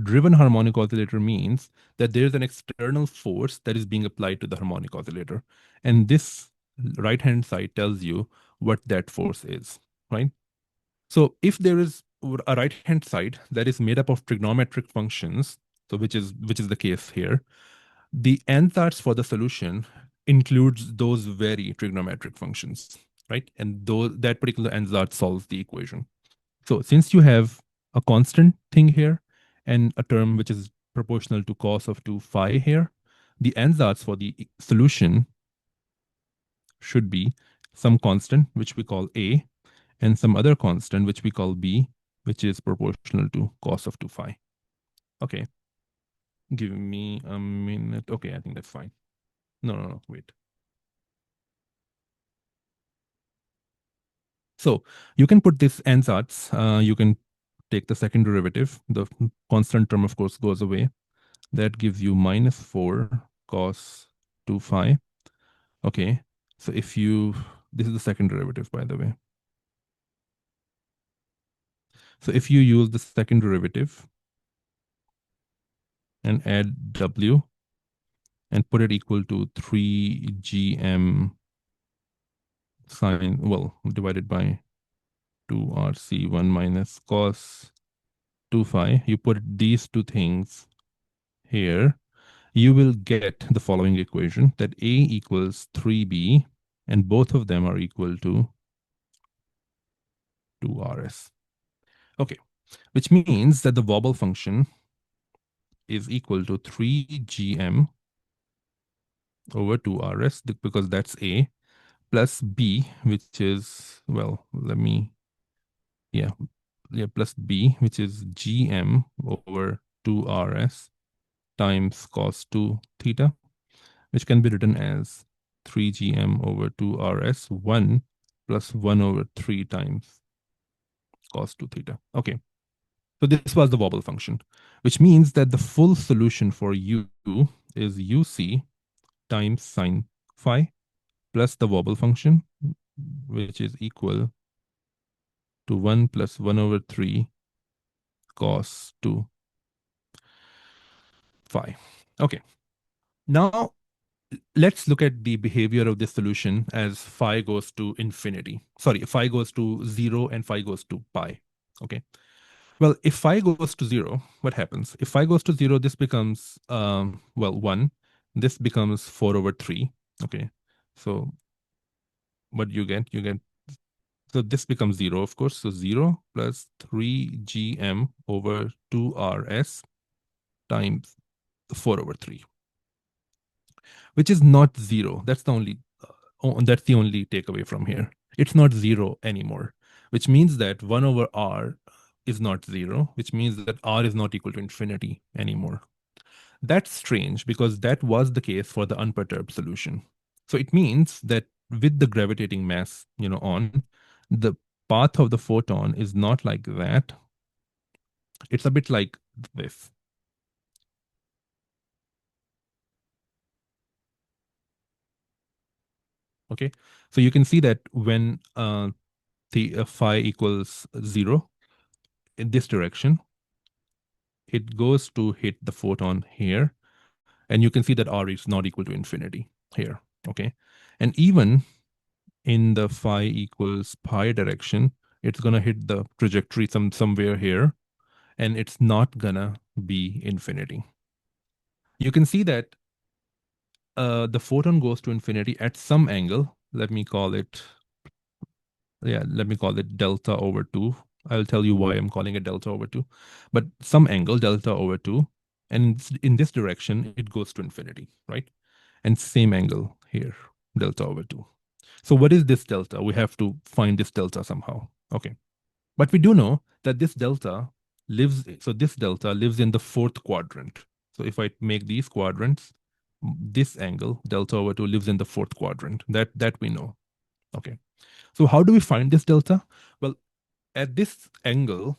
Driven harmonic oscillator means that there is an external force that is being applied to the harmonic oscillator. And this right-hand side tells you what that force is, right? So if there is a right-hand side that is made up of trigonometric functions, so which is the case here, the ansatz for the solution includes those very trigonometric functions, right? And that particular ansatz solves the equation. So since you have a constant thing here and a term which is proportional to cos of 2 phi here, the ansatz for the solution should be some constant, which we call A, and some other constant, which we call B, which is proportional to cos of 2 phi. Okay. Give me a minute. Okay, I think that's fine. No, wait. So you can put this ansatz, you can take the second derivative. The constant term, of course, goes away. That gives you minus 4 cos 2 phi. Okay. So this is the second derivative, by the way. So if you use the second derivative and add w and put it equal to 3gm sine, well, divided by 2rc1 minus cos 2 phi, you put these two things here, you will get the following equation that A equals 3b, and both of them are equal to 2rs. Okay, which means that the wobble function is equal to 3gm over 2rs because that's A, plus B, which is, well, yeah, plus B, which is gm over 2rs times cos 2 theta, which can be written as 3gm over 2rs 1 plus 1 over 3 times cos 2 theta. Okay. So this was the wobble function, which means that the full solution for u is uc times sine phi plus the wobble function, which is equal to 1 plus 1 over 3 cos 2 phi. Okay. Now let's look at the behavior of this solution as phi goes to infinity. Sorry, phi goes to 0 and phi goes to pi. Okay. Well, if phi goes to 0, what happens? If phi goes to 0, this becomes, 1. This becomes 4 over 3. Okay. So what do you get? So this becomes 0, of course. So 0 plus 3gm over 2rs times 4 over 3, which is not 0. That's the only takeaway from here. It's not 0 anymore, which means that 1 over r is not 0, which means that r is not equal to infinity anymore. That's strange because that was the case for the unperturbed solution. So it means that with the gravitating mass, on, the path of the photon is not like that. It's a bit like this. Okay, so you can see that when the phi equals 0 in this direction, it goes to hit the photon here, and you can see that r is not equal to infinity here. Okay, and even in the phi equals pi direction, it's gonna hit the trajectory somewhere here, and it's not gonna be infinity. You can see that the photon goes to infinity at some angle. Let me call it delta over 2. I'll tell you why I'm calling it delta over 2. But some angle, delta over 2, and in this direction, it goes to infinity, right? And same angle here, delta over 2. So what is this delta? We have to find this delta somehow. Okay. But we do know that this delta lives in the fourth quadrant. So if I make these quadrants, this angle, delta over 2, lives in the fourth quadrant. That we know. Okay. So how do we find this delta? Well, at this angle,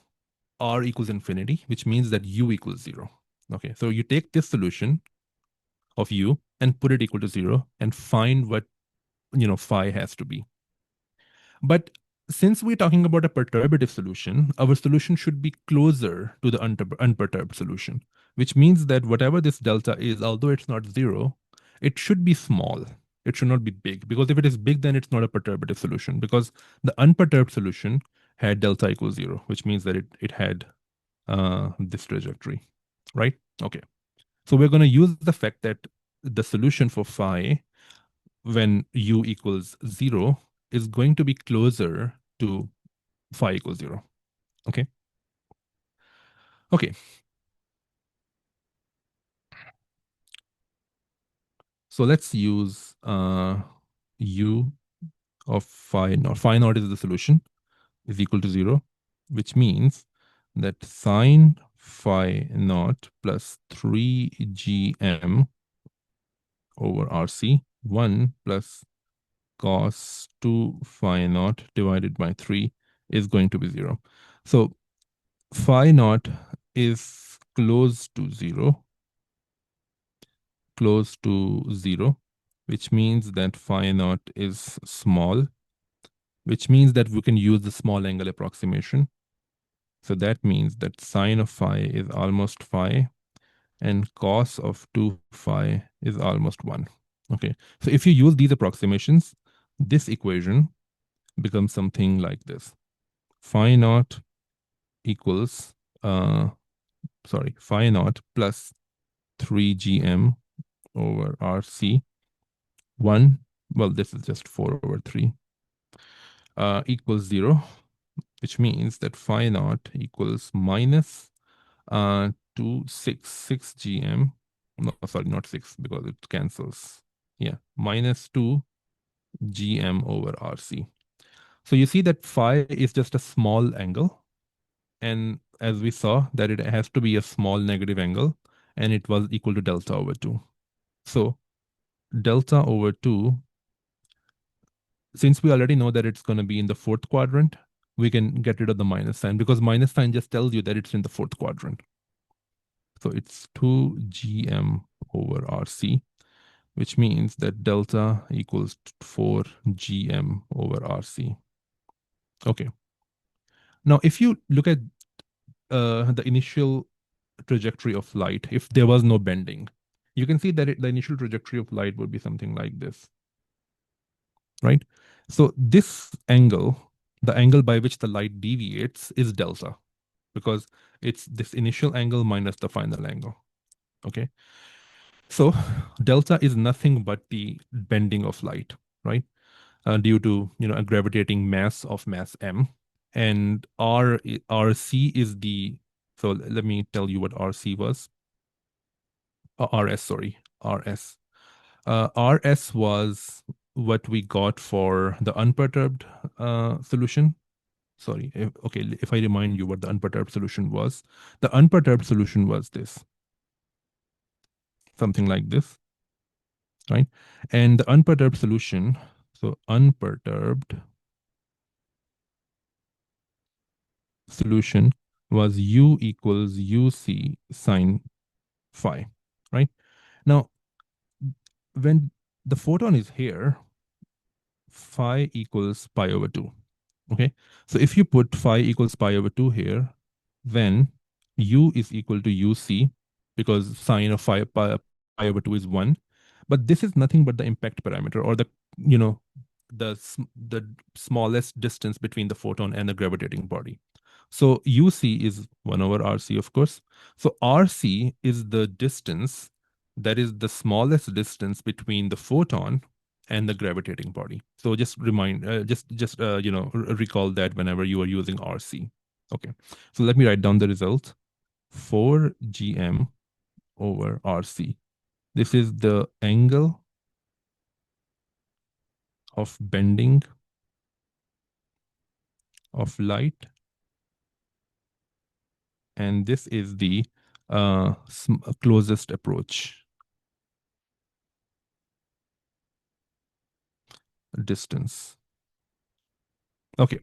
r equals infinity, which means that u equals 0. Okay. So you take this solution of u and put it equal to 0 and find what phi has to be. But since we're talking about a perturbative solution, our solution should be closer to the unperturbed solution, which means that whatever this delta is, although it's not 0, it should be small. It should not be big, because if it is big, then it's not a perturbative solution, because the unperturbed solution had delta equals 0, which means that it had this trajectory, right? Okay. So we're going to use the fact that the solution for phi when u equals 0 is going to be closer to phi equals 0. Okay. Okay. So let's use u of phi naught. Phi naught is the solution, is equal to 0, which means that sine phi naught plus 3gm over rc 1 plus cos 2 phi naught divided by 3 is going to be 0. So phi naught is close to 0, which means that phi naught is small, which means that we can use the small angle approximation. So that means that sine of phi is almost phi and cos of 2 phi is almost 1. Okay, so if you use these approximations, this equation becomes something like this. Phi naught equals, phi naught plus 3gm over rc 1, well, this is just 4 over 3, equals 0, which means that phi naught equals minus 6 gm. No, sorry, not 6 because it cancels. Yeah, minus 2 gm over rc. So you see that phi is just a small angle. And as we saw, that it has to be a small negative angle, and it was equal to delta over 2. So delta over 2, since we already know that it's going to be in the fourth quadrant, we can get rid of the minus sign, because minus sign just tells you that it's in the fourth quadrant. So it's 2 gm over rc, which means that delta equals 4 gm over rc. Okay. Now, if you look at the initial trajectory of light, if there was no bending, you can see that the initial trajectory of light would be something like this, right? So this angle, the angle by which the light deviates, is delta, because it's this initial angle minus the final angle. Okay. So delta is nothing but the bending of light, right? Due to a gravitating mass of mass m, and rc is the. So let me tell you what rc was. Rs, sorry, rs. Rs was what we got for the unperturbed solution. Sorry, if I remind you what the unperturbed solution was, the unperturbed solution was this, something like this, right? And the unperturbed solution, so unperturbed solution was u equals uc sine phi, right? Now, when the photon is here, phi equals pi over 2. Okay. So if you put phi equals pi over 2 here, then u is equal to uc because sine of pi over 2 is 1. But this is nothing but the impact parameter or the, you know, the smallest distance between the photon and the gravitating body. So UC is 1 over RC, of course. So RC is the distance that is the smallest distance between the photon and the gravitating body. So just recall that whenever you are using RC. Okay. So let me write down the result. 4 GM over RC. This is the angle of bending of light, and this is the closest approach distance. Okay,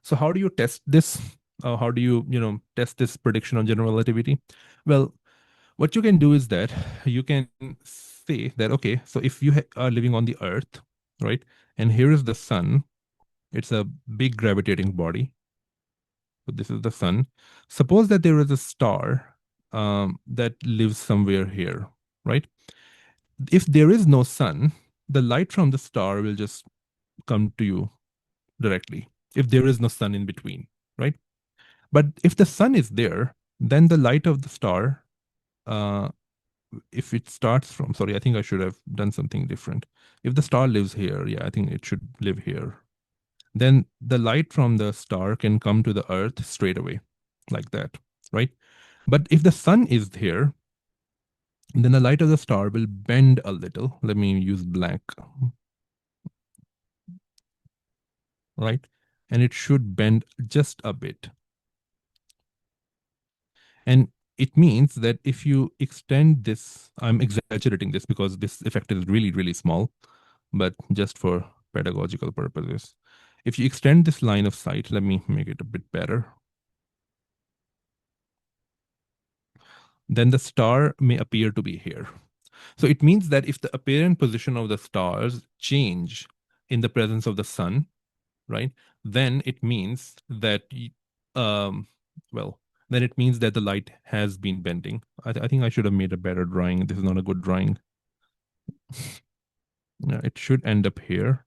so how do you test this? How do you, test this prediction on general relativity? Well, what you can do is that you can say that, okay, so if you are living on the Earth, right, and here is the sun, it's a big gravitating body. So this is the sun. Suppose that there is a star that lives somewhere here, right? If there is no sun, the light from the star will just come to you directly if there is no sun in between, right? But if the sun is there, then the light of the star, uh, if it starts from, sorry, I think I should have done something different. If the star lives here, yeah, I think it should live here. Then the light from the star can come to the earth straight away, like that, right? But if the sun is here, then the light of the star will bend a little. Let me use black, right? And it should bend just a bit. And it means that if you extend this, I'm exaggerating this because this effect is really, really small, but just for pedagogical purposes. If you extend this line of sight, let me make it a bit better, then the star may appear to be here. So it means that if the apparent position of the stars change in the presence of the sun, right, then it means that, um, well, then it means that the light has been bending. I think I should have made a better drawing. This is not a good drawing. Yeah, it should end up here,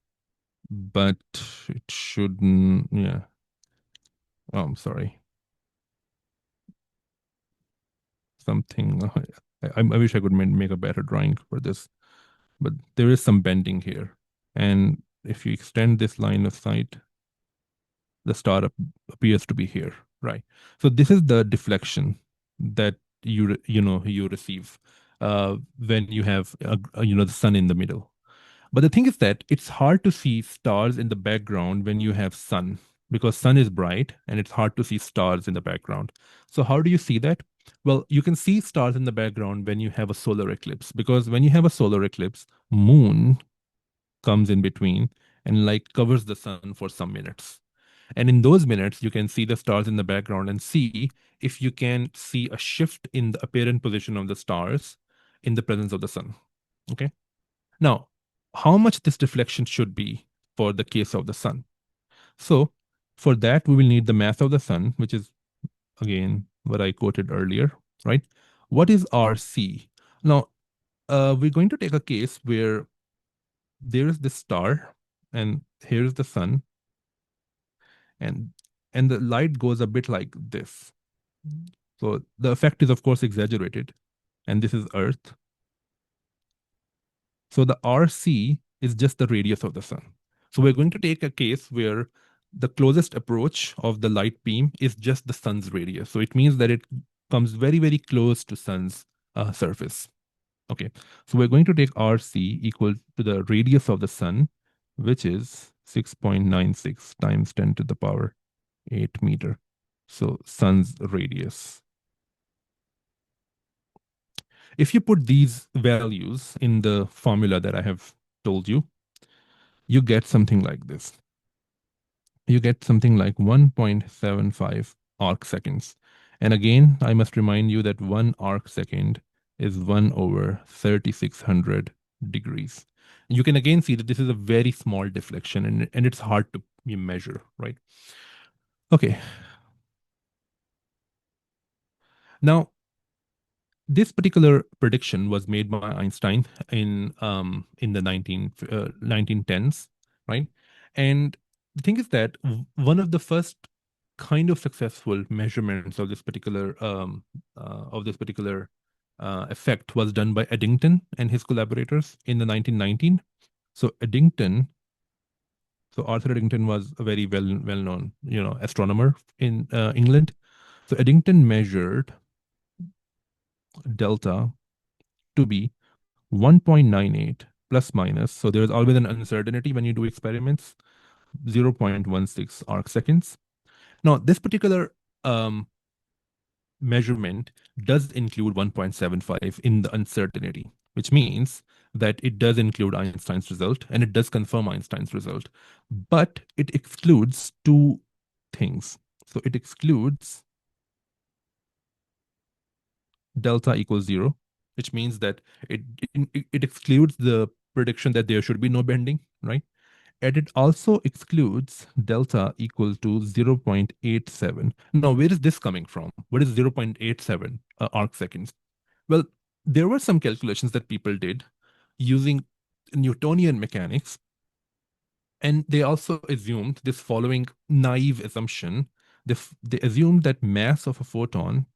but it shouldn't. Yeah. Oh, I'm sorry. Something. I wish I could make a better drawing for this, but there is some bending here. And if you extend this line of sight, the star appears to be here, right? So this is the deflection that you receive when you have the sun in the middle. But the thing is that it's hard to see stars in the background when you have sun because sun is bright and it's hard to see stars in the background. So how do you see that? Well, you can see stars in the background when you have a solar eclipse because when you have a solar eclipse, moon comes in between and like covers the sun for some minutes. And in those minutes, you can see the stars in the background and see if you can see a shift in the apparent position of the stars in the presence of the sun. Okay. Now, how much this deflection should be for the case of the sun? So, for that, we will need the mass of the sun, which is again what I quoted earlier, right? What is RC? Now, we're going to take a case where there is this star, and here's the sun, and the light goes a bit like this. So the effect is of course exaggerated, and this is Earth. So the RC is just the radius of the sun. So we're going to take a case where the closest approach of the light beam is just the sun's radius. So it means that it comes very, very close to sun's surface. Okay, so we're going to take RC equal to the radius of the sun, which is 6.96 times 10 to the power 8 meter. So sun's radius. If you put these values in the formula that I have told you, you get something like this. You get something like 1.75 arc seconds. And again, I must remind you that one arc second is 1 over 3600 degrees. You can again see that this is a very small deflection, and it's hard to measure, right? Okay. Now, this particular prediction was made by Einstein in the 1910s, right? And the thing is that one of the first kind of successful measurements of this particular effect was done by Eddington and his collaborators in the 1919. So Eddington, so Arthur Eddington was a very well known astronomer in England. So Eddington measured delta to be 1.98 plus minus. So there is always an uncertainty when you do experiments, 0.16 arc seconds. Now, this particular um, measurement does include 1.75 in the uncertainty, which means that it does include Einstein's result and it does confirm Einstein's result, but it excludes two things. So it excludes delta equals zero, which means that it, it excludes the prediction that there should be no bending, right? And it also excludes delta equal to 0.87. Now, where is this coming from? What is 0.87 arc seconds? Well, there were some calculations that people did using Newtonian mechanics, and they also assumed this following naive assumption. They assumed that mass of a photon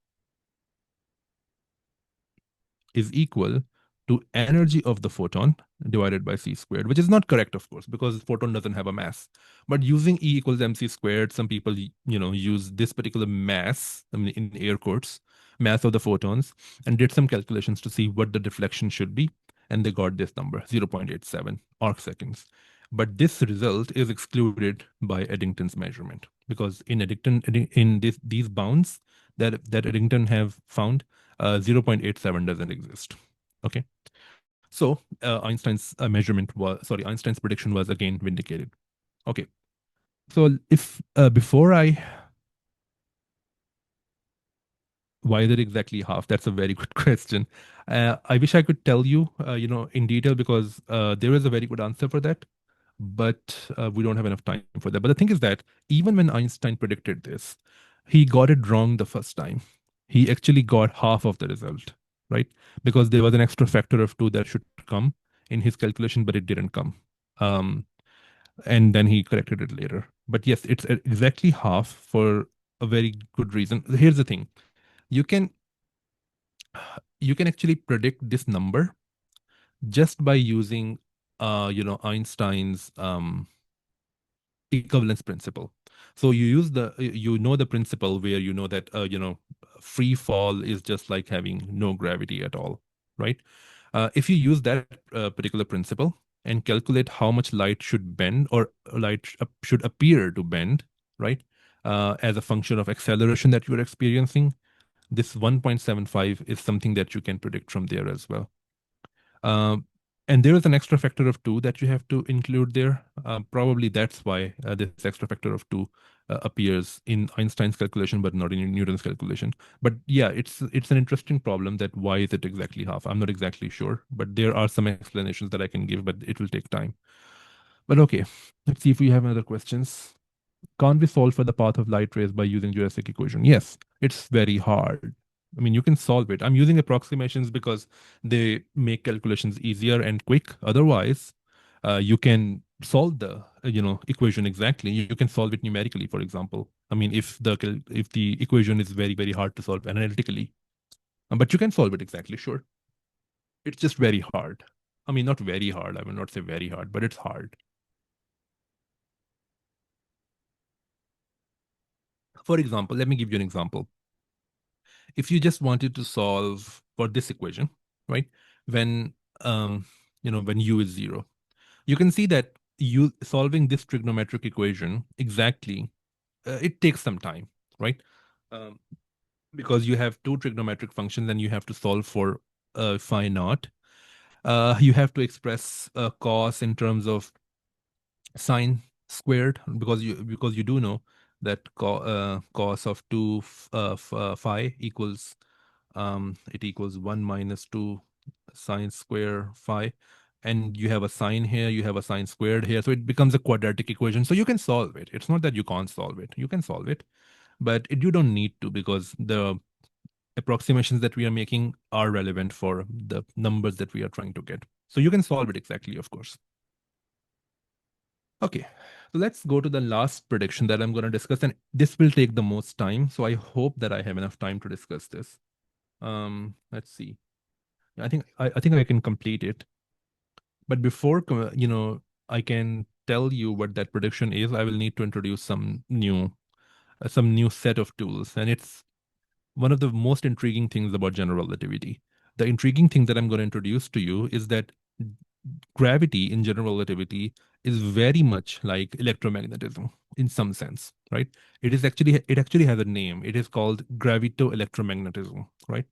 is equal to energy of the photon divided by c squared, which is not correct, of course, because photon doesn't have a mass. But using E equals mc squared, some people, use this particular mass, I mean, in air quotes, mass of the photons, and did some calculations to see what the deflection should be, and they got this number, 0.87 arc seconds. But this result is excluded by Eddington's measurement because in these bounds that Eddington have found, 0.87 doesn't exist. Okay. So Einstein's prediction was again vindicated. Okay. So if before I, why is it exactly half? That's a very good question. I wish I could tell you, in detail because there is a very good answer for that, but we don't have enough time for that. But the thing is that even when Einstein predicted this, he got it wrong the first time. He actually got half of the result, right? Because there was an extra factor of two that should come in his calculation, but it didn't come. Um, and then he corrected it later. But yes, it's exactly half for a very good reason. Here's the thing: you can you can actually predict this number just by using Einstein's equivalence principle. So the principle where you know that free fall is just like having no gravity at all, right? If you use that particular principle and calculate how much light should bend or light should appear to bend, right? As a function of acceleration that you're experiencing, this 1.75 is something that you can predict from there as well. Um, and there is an extra factor of two that you have to include there. Probably that's why this extra factor of two appears in Einstein's calculation, but not in Newton's calculation. But yeah, it's an interesting problem that why is it exactly half? I'm not exactly sure, but there are some explanations that I can give, but it will take time. But okay, let's see if we have other questions. Can't we solve for the path of light rays by using Jurassic equation? Yes, it's very hard. I mean, you can solve it. I'm using approximations because they make calculations easier and quick. Otherwise, you can solve the equation exactly. You can solve it numerically, for example. I mean, if the equation is very hard to solve analytically, but you can solve it exactly. Sure, it's just very hard. I mean, not very hard. I will not say very hard, but it's hard. For example, let me give you an example. If you just wanted to solve for this equation, right? When when u is zero, you can see that you solving this trigonometric equation exactly, it takes some time, right? Um, because you have two trigonometric functions and you have to solve for phi naught. You have to express cos in terms of sine squared because you do know that cos of 2 phi equals it equals 1 minus 2 sine square phi. and you have a sine here, you have a sine squared here. So it becomes a quadratic equation. So you can solve it. It's not that you can't solve it. You can solve it, but you don't need to because the approximations that we are making are relevant for the numbers that we are trying to get. So you can solve it exactly, of course. Okay, so let's go to the last prediction that I'm going to discuss, and this will take the most time. So I hope that I have enough time to discuss this. Let's see. I think I can complete it. But before I can tell you what that prediction is, I will need to introduce some new set of tools, and it's one of the most intriguing things about general relativity. The intriguing thing that I'm going to introduce to you is that gravity in general relativity is very much like electromagnetism in some sense, right? It actually has a name. It is called gravito-electromagnetism, right?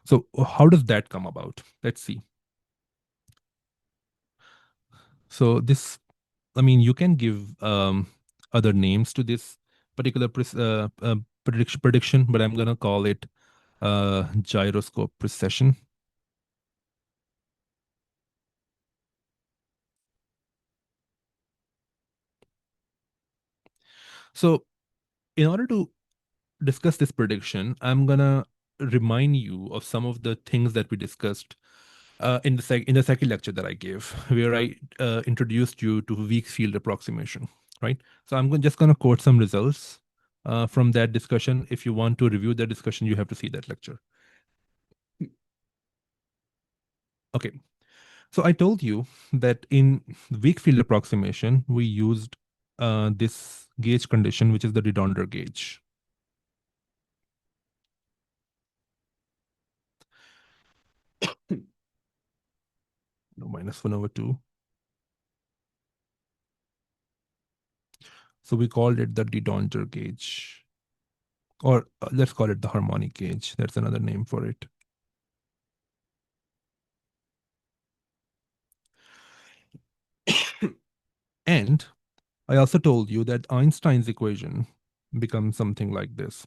So how does that come about? Let's see. So this, I mean, you can give other names to this particular prediction, but I'm gonna call it gyroscope precession. So in order to discuss this prediction, I'm gonna remind you of some of the things that we discussed in the second lecture that I gave, where I introduced you to weak field approximation, right? So just gonna quote some results from that discussion. If you want to review that discussion, you have to see that lecture. Okay, so I told you that in weak field approximation, we used this gauge condition, which is the Redondo gauge. No, -1/2. So we called it the Redondo gauge, or let's call it the harmonic gauge. That's another name for it. And I also told you that Einstein's equation becomes something like this,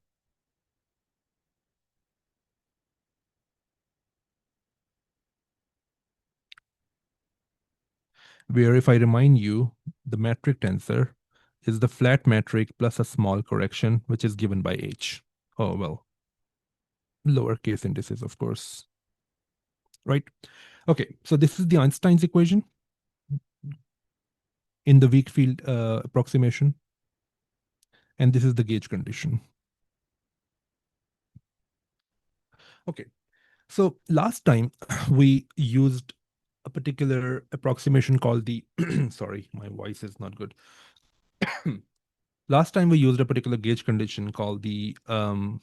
where if I remind you, the metric tensor is the flat metric plus a small correction, which is given by h. Oh, well, lowercase indices, of course, right? Okay, so this is the Einstein's equation in the weak field approximation, and this is the gauge condition. Okay, so last time we used a particular approximation called the, sorry, my voice is not good. Last time we used a particular gauge condition called the um,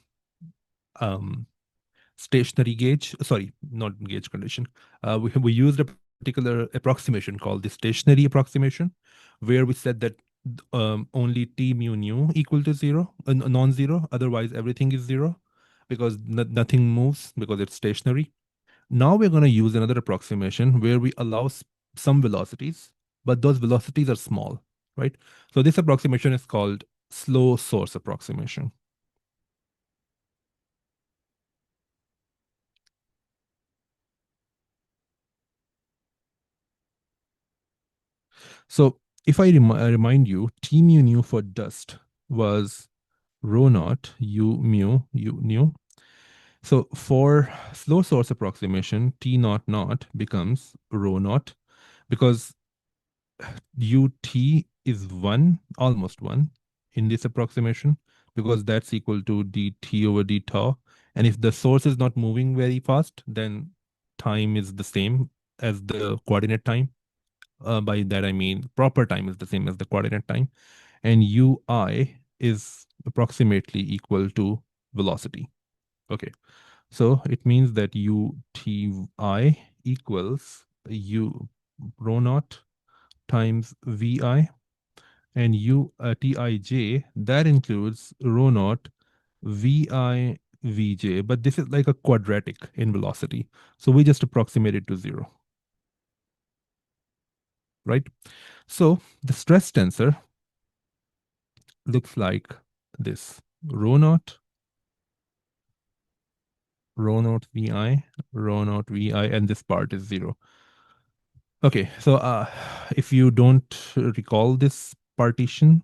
stationary gauge. Sorry, not gauge condition. We used a particular approximation called the stationary approximation, where we said that only t mu nu equal to zero, non-zero. Otherwise, everything is zero because nothing moves because it's stationary. Now we're going to use another approximation where we allow some velocities, but those velocities are small, right? So this approximation is called slow source approximation. So if I remind you, T mu nu for dust was rho naught u mu u nu. So for slow source approximation, T naught naught becomes rho naught because ut is 1, almost 1 in this approximation because that's equal to dt over d tau. And if the source is not moving very fast, then time is the same as the coordinate time. By that, I mean proper time is the same as the coordinate time. And ui is approximately equal to velocity. Okay, so it means that uti equals u rho naught times vi, and tij, that includes rho naught vi vj, but this is like a quadratic in velocity. So we just approximate it to zero, right? So the stress tensor looks like this: rho naught, rho naught vi, rho naught vi, and this part is zero. Okay, so if you don't recall this partition,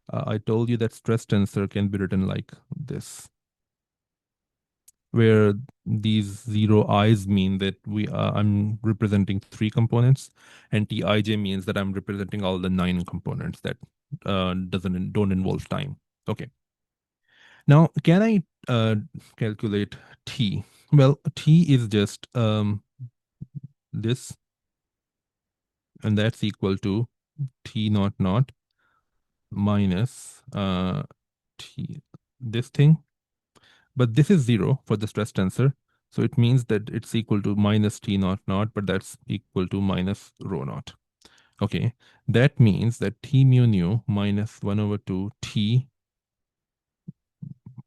I told you that stress tensor can be written like this, where these zero i's mean that I'm representing three components, and tij means that I'm representing all the nine components that don't involve time. Okay. Now, can I calculate t? Well, t is just this, and that's equal to t naught naught minus t this thing. But this is zero for the stress tensor. So it means that it's equal to minus t naught naught, but that's equal to minus rho naught. Okay. That means that t mu nu minus 1 over 2 t,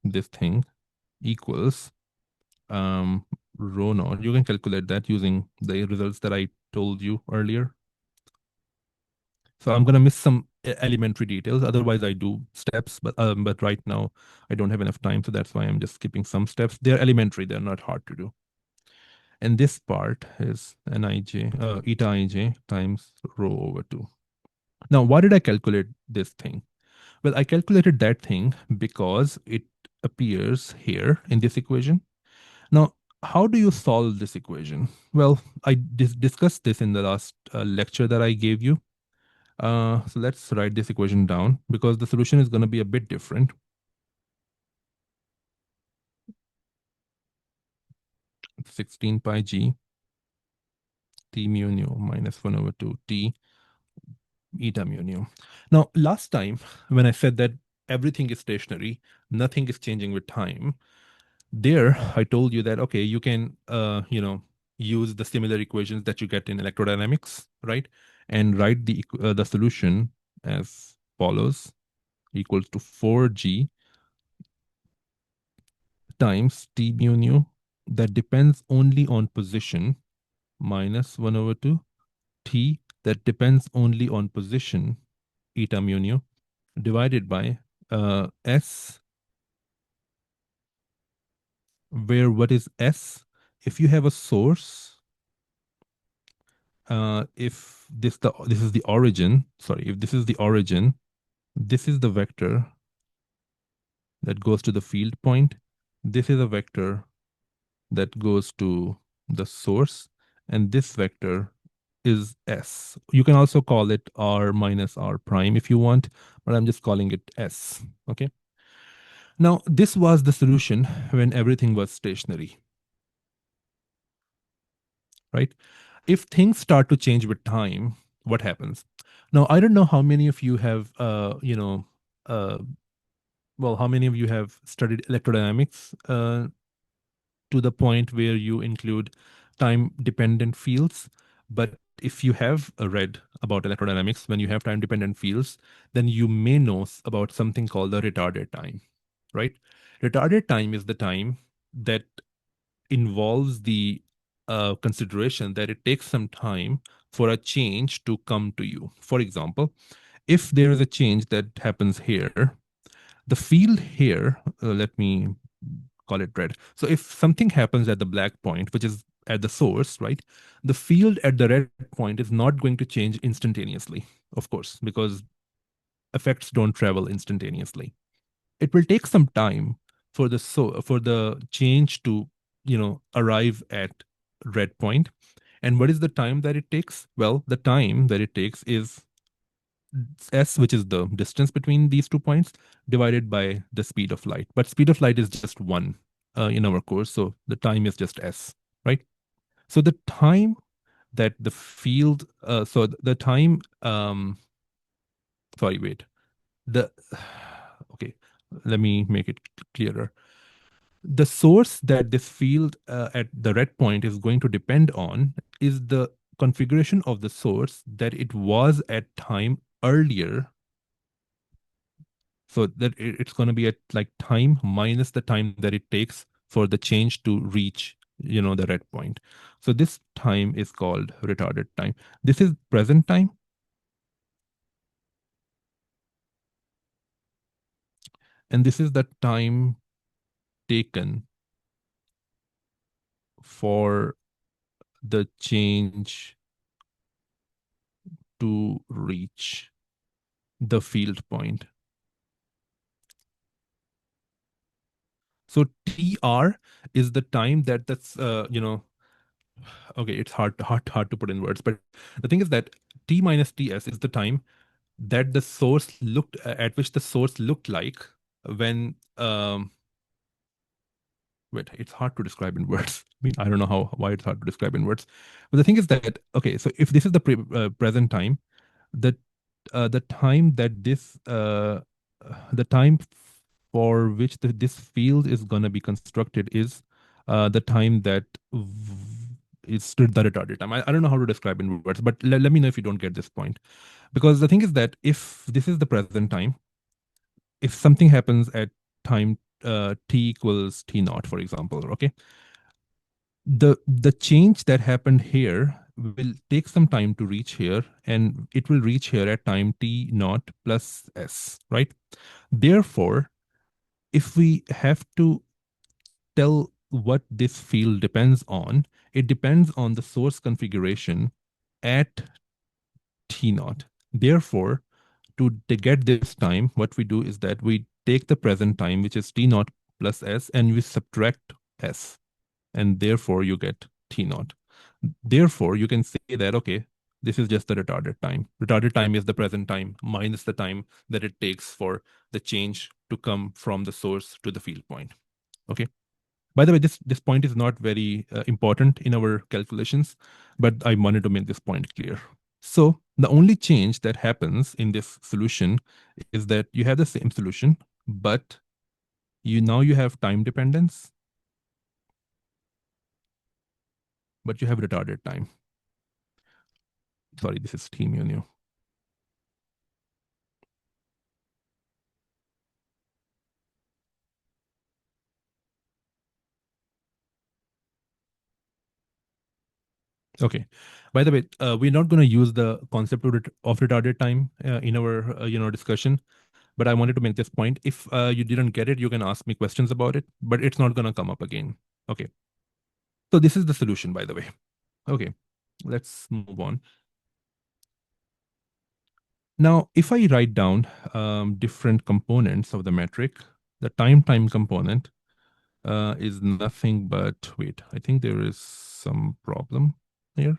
this thing, equals um, rho naught. You can calculate that using the results that I told you earlier. So I'm going to miss some elementary details. Otherwise, I do steps, but right now I don't have enough time. So that's why I'm just skipping some steps. They're elementary. They're not hard to do. And this part is eta ij times rho over 2. Now, why did I calculate this thing? Well, I calculated that thing because it appears here in this equation. Now, how do you solve this equation? Well, I discussed this in the last lecture that I gave you. So let's write this equation down because the solution is going to be a bit different. 16 pi g t mu nu minus 1 over 2 t eta mu nu. Now, last time when I said that everything is stationary, nothing is changing with time, there I told you that, okay, you can, use the similar equations that you get in electrodynamics, right? And write the solution as follows, equals to 4g times t mu nu that depends only on position minus 1 over 2 t that depends only on position eta mu nu divided by S, where what is S? If you have a source, if this is the origin, sorry, if this is the origin, this is the vector that goes to the field point. This is a vector that goes to the source, and this vector is S. You can also call it R minus R prime if you want, but I'm just calling it S. Okay. Now, this was the solution when everything was stationary, right? If things start to change with time, what happens? Now, I don't know how many of you have, uh, well, how many of you have studied electrodynamics to the point where you include time-dependent fields. But if you have read about electrodynamics, when you have time-dependent fields, then you may know about something called the retarded time, right? Retarded time is the time that involves the consideration that it takes some time for a change to come to you. For example, if there is a change that happens here, the field here, let me call it red. So if something happens at the black point, which is at the source, right, the field at the red point is not going to change instantaneously, of course, because effects don't travel instantaneously. It will take some time for the change to arrive at red point. And what is the time that it takes? Well, the time that it takes is s, which is the distance between these 2 points, divided by the speed of light. But speed of light is just one in our course, so the time is just s, right? So the time that the field, so the time, sorry, wait, the okay, let me make it clearer. The source that this field at the red point is going to depend on is the configuration of the source that it was at time earlier. So that it's going to be at like time minus the time that it takes for the change to reach, the red point. So this time is called retarded time. This is present time. And this is the time taken for the change to reach the field point. So TR is the time that okay, it's hard to put in words, but the thing is that T minus TS is the time that the source looked at which the source looked like when wait, it's hard to describe in words. I mean, I don't know why it's hard to describe in words. But the thing is that, okay, so if this is the present time, the the time that the time for which this field is going to be constructed is the time that is the retarded time. I don't know how to describe in words, but let me know if you don't get this point. Because the thing is that if this is the present time, if something happens at time t equals t naught, for example, okay, the change that happened here will take some time to reach here, and it will reach here at time t naught plus s, right? Therefore, if we have to tell what this field depends on, it depends on the source configuration at t naught. Therefore, to get this time, what we do is that we take the present time, which is t naught plus s, and we subtract s, and therefore you get t naught. Therefore, you can say that, okay, this is just the retarded time. Retarded time is the present time minus the time that it takes for the change to come from the source to the field point. Okay. By the way, this point is not very important in our calculations, but I wanted to make this point clear. So the only change that happens in this solution is that you have the same solution, but you have time dependence, but you have retarded time. Sorry, this is T mu nu. Okay. By the way, we're not going to use the concept of retarded time in our discussion, but I wanted to make this point. If you didn't get it, you can ask me questions about it, but it's not going to come up again. Okay. So this is the solution, by the way. Okay. Let's move on. Now, if I write down different components of the metric, the time component is nothing but, wait, I think there is some problem here.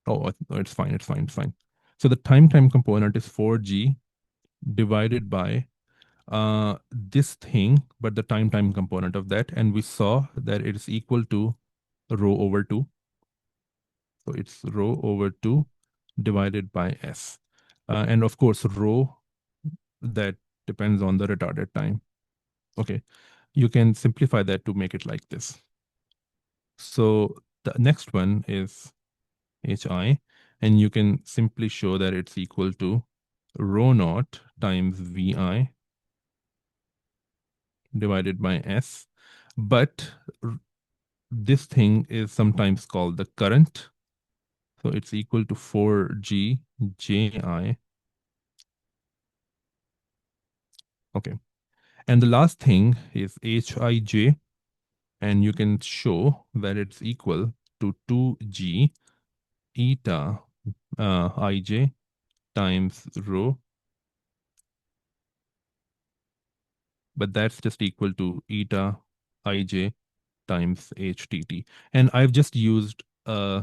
Oh, no, it's fine, it's fine, it's fine. So the time component is 4g divided by this thing, but the time component of that. And we saw that it is equal to rho over 2. So it's rho over 2 divided by s. And of course, rho that depends on the retarded time. Okay, you can simplify that to make it like this. So the next one is hi, and you can simply show that it's equal to rho naught times vi divided by s. But this thing is sometimes called the current. So it's equal to 4g ji. Okay. And the last thing is hij, and you can show that it's equal to 2g eta ij times rho, but that's just equal to eta ij times htt. And I've just used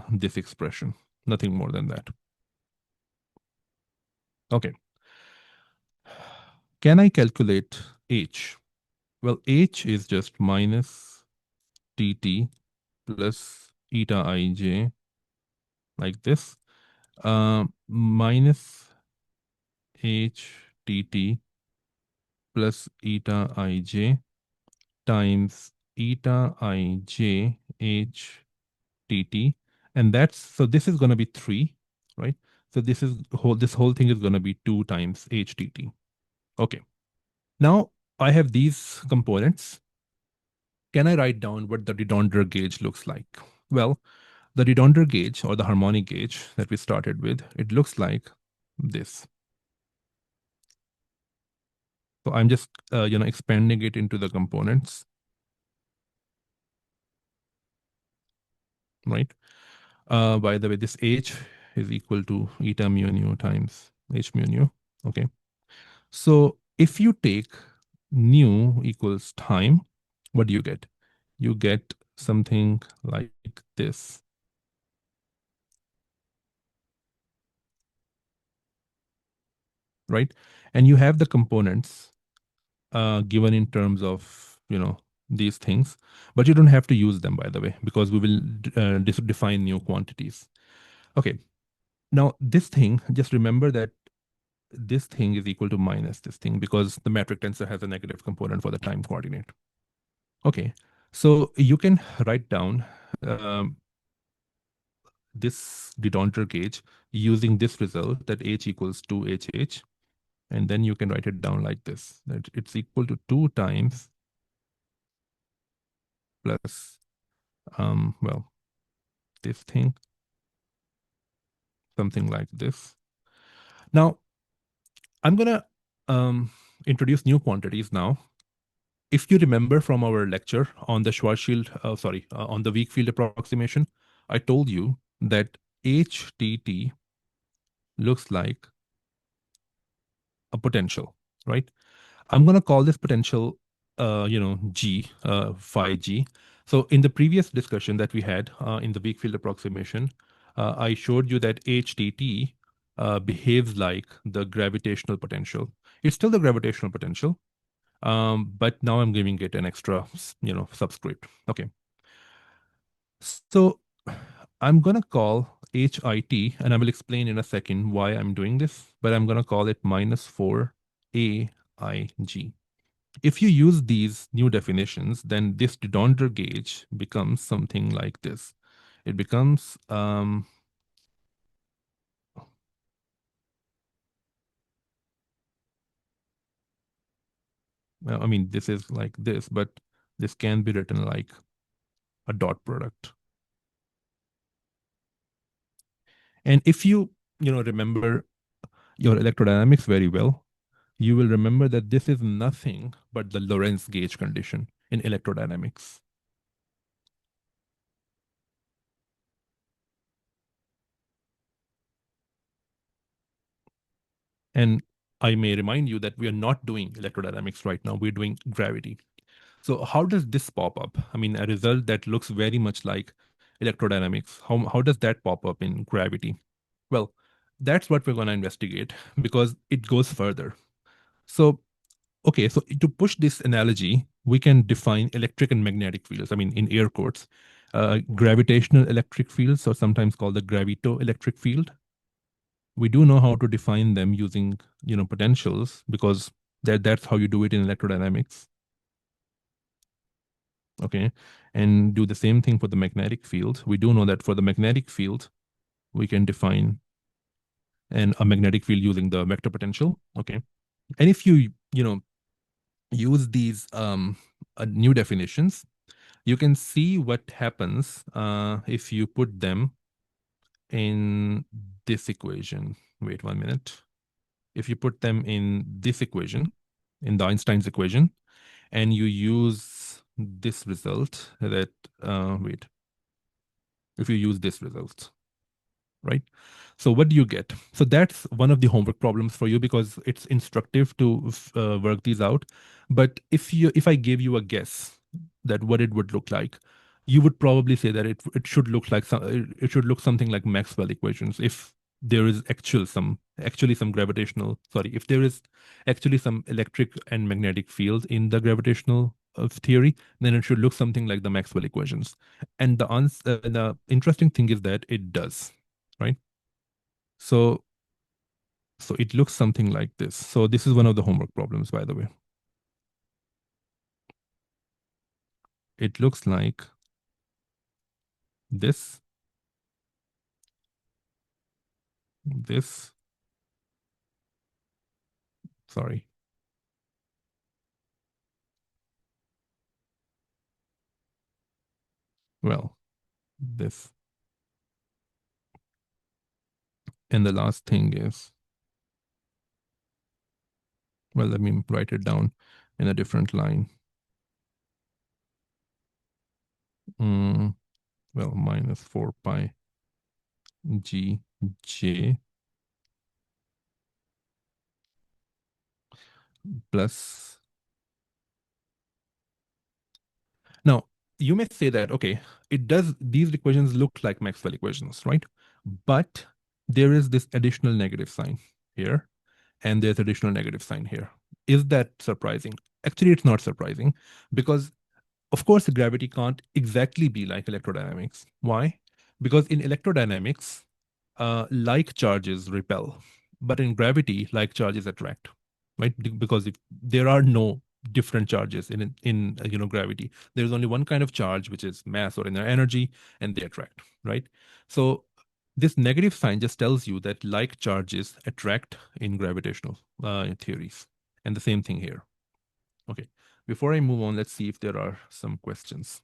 this expression, nothing more than that. Okay. Can I calculate h? Well, h is just minus tt plus eta ij like this, minus htt plus eta ij times eta ij htt. And that's, so this is going to be 3, right? So this whole thing is going to be 2 times htt. Okay. Now I have these components. Can I write down what the redonder gauge looks like? Well, the redonder gauge or the harmonic gauge that we started with, it looks like this. So I'm just expanding it into the components, right? By the way, this h is equal to eta mu nu times h mu nu. Okay. So if you take nu equals time, what do you get? You get something like this, right? And you have the components given in terms of, these things, but you don't have to use them, by the way, because we will define new quantities. Okay. Now this thing, just remember that this thing is equal to minus this thing because the metric tensor has a negative component for the time coordinate. Okay. So you can write down um, this de Dondter gauge using this result that h equals 2hh. And then you can write it down like this, that it's equal to 2 times plus, well, this thing, something like this. Now, I'm going to introduce new quantities now. If you remember from our lecture on the Schwarzschild, on the weak field approximation, I told you that HTT looks like a potential, right? I'm going to call this potential, G, phi G. So in the previous discussion that we had in the weak field approximation, I showed you that HTT behaves like the gravitational potential. It's still the gravitational potential, but now I'm giving it an extra, subscript. Okay. So I'm going to call HIT, and I will explain in a second why I'm doing this, but I'm going to call it minus 4 AIG. If you use these new definitions, then this de Dondter gauge becomes something like this. It becomes, well, I mean, this is like this, but this can be written like a dot product. And if remember your electrodynamics very well, you will remember that this is nothing but the Lorentz gauge condition in electrodynamics. And I may remind you that we are not doing electrodynamics right now. We're doing gravity. So how does this pop up? I mean, a result that looks very much like electrodynamics. How does that pop up in gravity? Well, that's what we're going to investigate because it goes further. So, okay, so to push this analogy, we can define electric and magnetic fields. I mean, in air quotes, gravitational electric fields, or sometimes called the gravito-electric field. We do know how to define them using, potentials because that's how you do it in electrodynamics. Okay, and do the same thing for the magnetic field. We do know that for the magnetic field, we can define a magnetic field using the vector potential. Okay, and if you use these new definitions, you can see what happens if you put them in this equation. Wait 1 minute. If you put them in this equation, in the Einstein's equation, and you use this result that, wait, if you use this result, right? So what do you get? So that's one of the homework problems for you because it's instructive to work these out. But if I gave you a guess that what it would look like, you would probably say that it should look like it should look something like Maxwell equations if there is actually some gravitational, sorry, if there is actually some electric and magnetic field in the gravitational theory, then it should look something like the Maxwell equations. And the interesting thing is that it does, right? So so it looks something like this. So this is one of the homework problems, by the way. It looks like this, this, sorry. Well, this. And the last thing is, well, let me write it down in a different line. Mm, well, minus 4 pi G J plus. Now, you may say that, okay, it does, these equations look like Maxwell equations, right? But there is this additional negative sign here, and there's additional negative sign here. Is that surprising? Actually, it's not surprising because, of course, gravity can't exactly be like electrodynamics. Why? Because in electrodynamics, like charges repel, but in gravity, like charges attract, right? Because if there are no different charges in gravity, there's only one kind of charge, which is mass or inner energy, and they attract, right? So this negative sign just tells you that like charges attract in gravitational theories, and the same thing here. Okay, before I move on, let's see if there are some questions.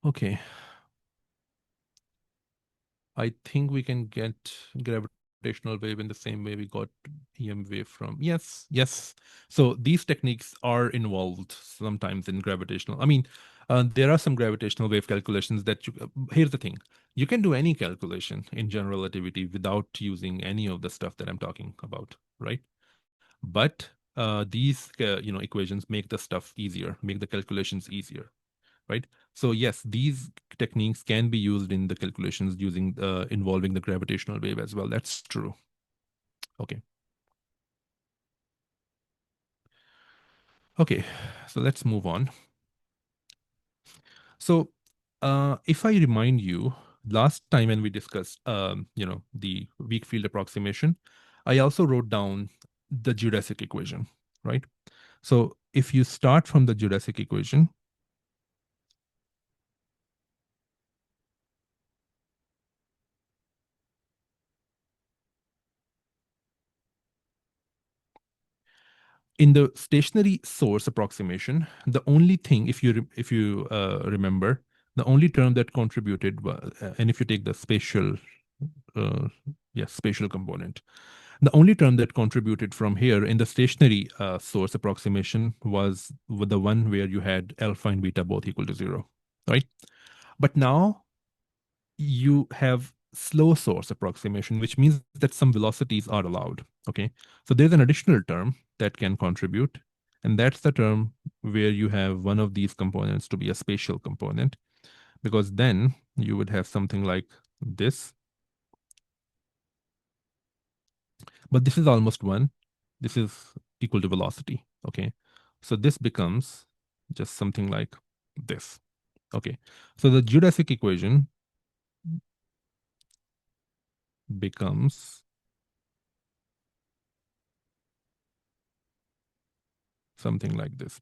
Okay, I think we can get gravitational wave in the same way we got EM wave from. Yes, yes. So these techniques are involved sometimes in gravitational. I mean, there are some gravitational wave calculations that you, here's the thing. You can do any calculation in general relativity without using any of the stuff that I'm talking about, right? But these, equations make the stuff easier, make the calculations easier, right? So yes, these techniques can be used in the calculations using involving the gravitational wave as well. That's true. Okay. Okay. So let's move on. So if I remind you, last time when we discussed, the weak field approximation, I also wrote down the geodesic equation, right? So if you start from the geodesic equation, in the stationary source approximation, the only thing, if you remember, the only term that contributed, and if you take the spatial, uh, yes, spatial component, the only term that contributed from here in the stationary source approximation was the one where you had alpha and beta both equal to 0, right? But now you have slow source approximation, which means that some velocities are allowed. Okay. So there's an additional term that can contribute, and that's the term where you have one of these components to be a spatial component, because then you would have something like this. But this is almost one. This is equal to velocity. Okay. So this becomes just something like this. Okay. So the geodesic equation becomes something like this.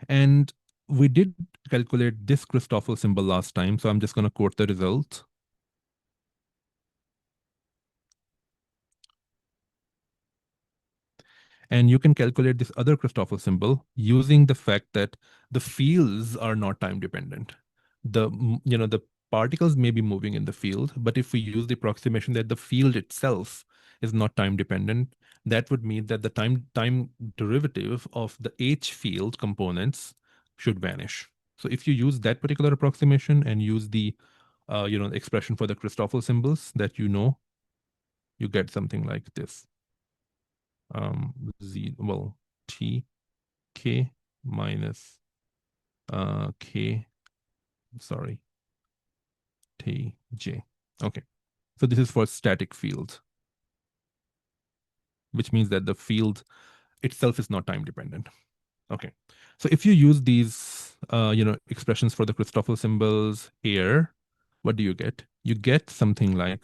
And we did calculate this Christoffel symbol last time, so I'm just going to quote the result. And you can calculate this other Christoffel symbol using the fact that the fields are not time dependent. The particles may be moving in the field, but if we use the approximation that the field itself is not time dependent, that would mean that the time derivative of the H field components should vanish. So if you use that particular approximation and use the expression for the Christoffel symbols that you get something like this. T K minus K, sorry, T J. Okay. So this is for static field, which means that the field itself is not time dependent. Okay. So if you use these, expressions for the Christoffel symbols here, what do you get? You get something like,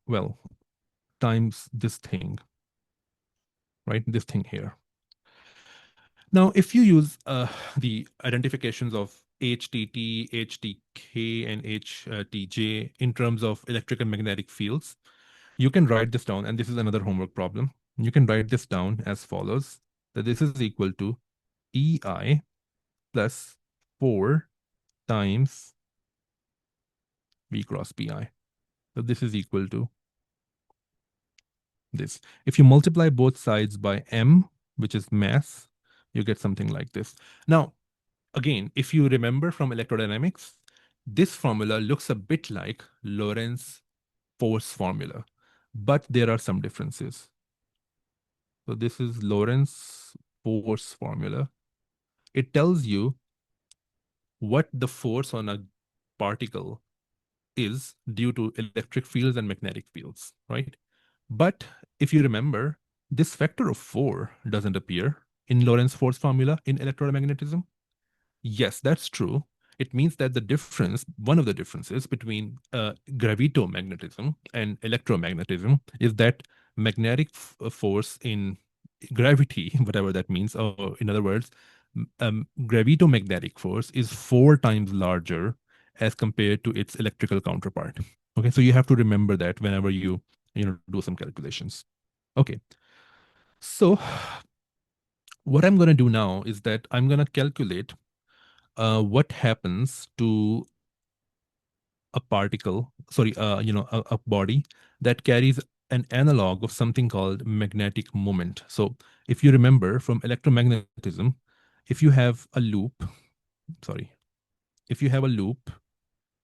well, times this thing, right? This thing here. Now, if you use the identifications of HTT, HTK, and HTJ in terms of electric and magnetic fields, you can write this down. And this is another homework problem. You can write this down as follows, that this is equal to EI plus 4 times V cross PI. So this is equal to this. If you multiply both sides by m, which is mass, you get something like this. Now, again, if you remember from electrodynamics, this formula looks a bit like Lorentz force formula, but there are some differences. So this is Lorentz force formula. It tells you what the force on a particle is due to electric fields and magnetic fields, right? But if you remember, this factor of 4 doesn't appear in Lorentz force formula in electromagnetism. Yes, that's true. It means that the difference, one of the differences between gravitomagnetism and electromagnetism is that magnetic force in gravity, whatever that means, or in other words, gravitomagnetic force is 4 times larger as compared to its electrical counterpart. Okay, so you have to remember that whenever you do some calculations. Okay, so what I'm going to do now is that I'm going to calculate what happens to a particle, sorry, a body that carries an analog of something called magnetic moment. So if you remember from electromagnetism, if you have a loop, sorry, if you have a loop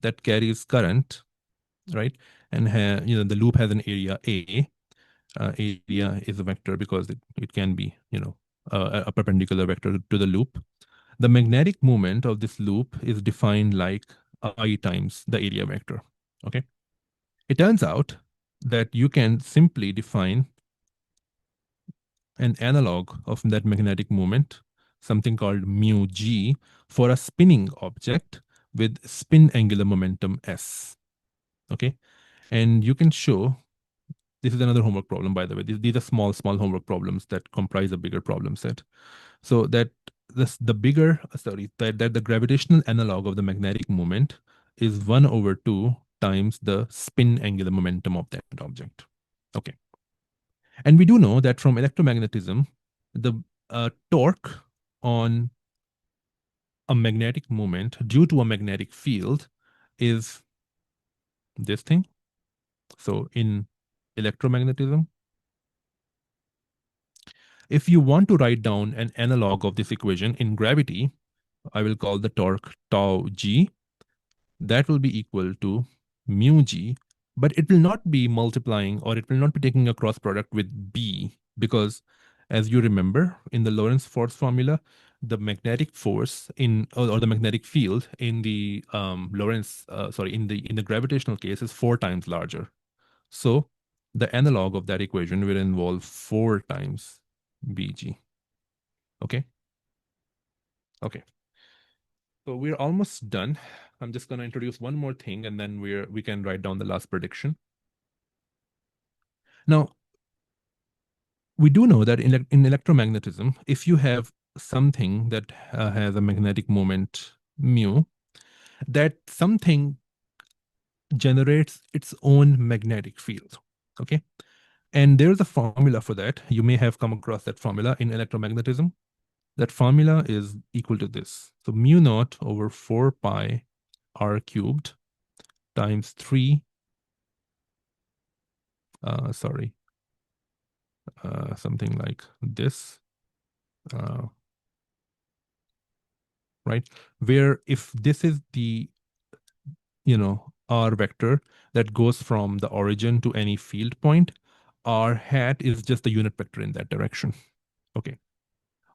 that carries current, right, and the loop has an area A, area is a vector because it can be, a perpendicular vector to the loop. The magnetic moment of this loop is defined like I times the area vector. Okay. It turns out that you can simply define an analog of that magnetic moment, something called mu g, for a spinning object with spin angular momentum s. Okay. And you can show, this is another homework problem, by the way. These are small, small homework problems that comprise a bigger problem set. So that that the gravitational analog of the magnetic moment is 1/2 times the spin angular momentum of that object. Okay. And we do know that from electromagnetism, the torque on a magnetic moment due to a magnetic field is this thing. So in electromagnetism, if you want to write down an analog of this equation in gravity, I will call the torque tau g. That will be equal to mu g, but it will not be multiplying, or it will not be taking a cross product with b, because as you remember in the Lorentz force formula, the magnetic force or the magnetic field in the in the gravitational case is 4 times larger. So the analog of that equation will involve 4 times bg. Okay. Okay. So we're almost done. I'm just going to introduce one more thing, and then we can write down the last prediction. Now, we do know that in electromagnetism, if you have something that has a magnetic moment mu, that something generates its own magnetic field. Okay. And there's a formula for that. You may have come across that formula in electromagnetism. That formula is equal to this. So mu naught over 4 pi r cubed times 3, something like this, uh, right? Where if this is the, r vector that goes from the origin to any field point, r hat is just the unit vector in that direction. Okay.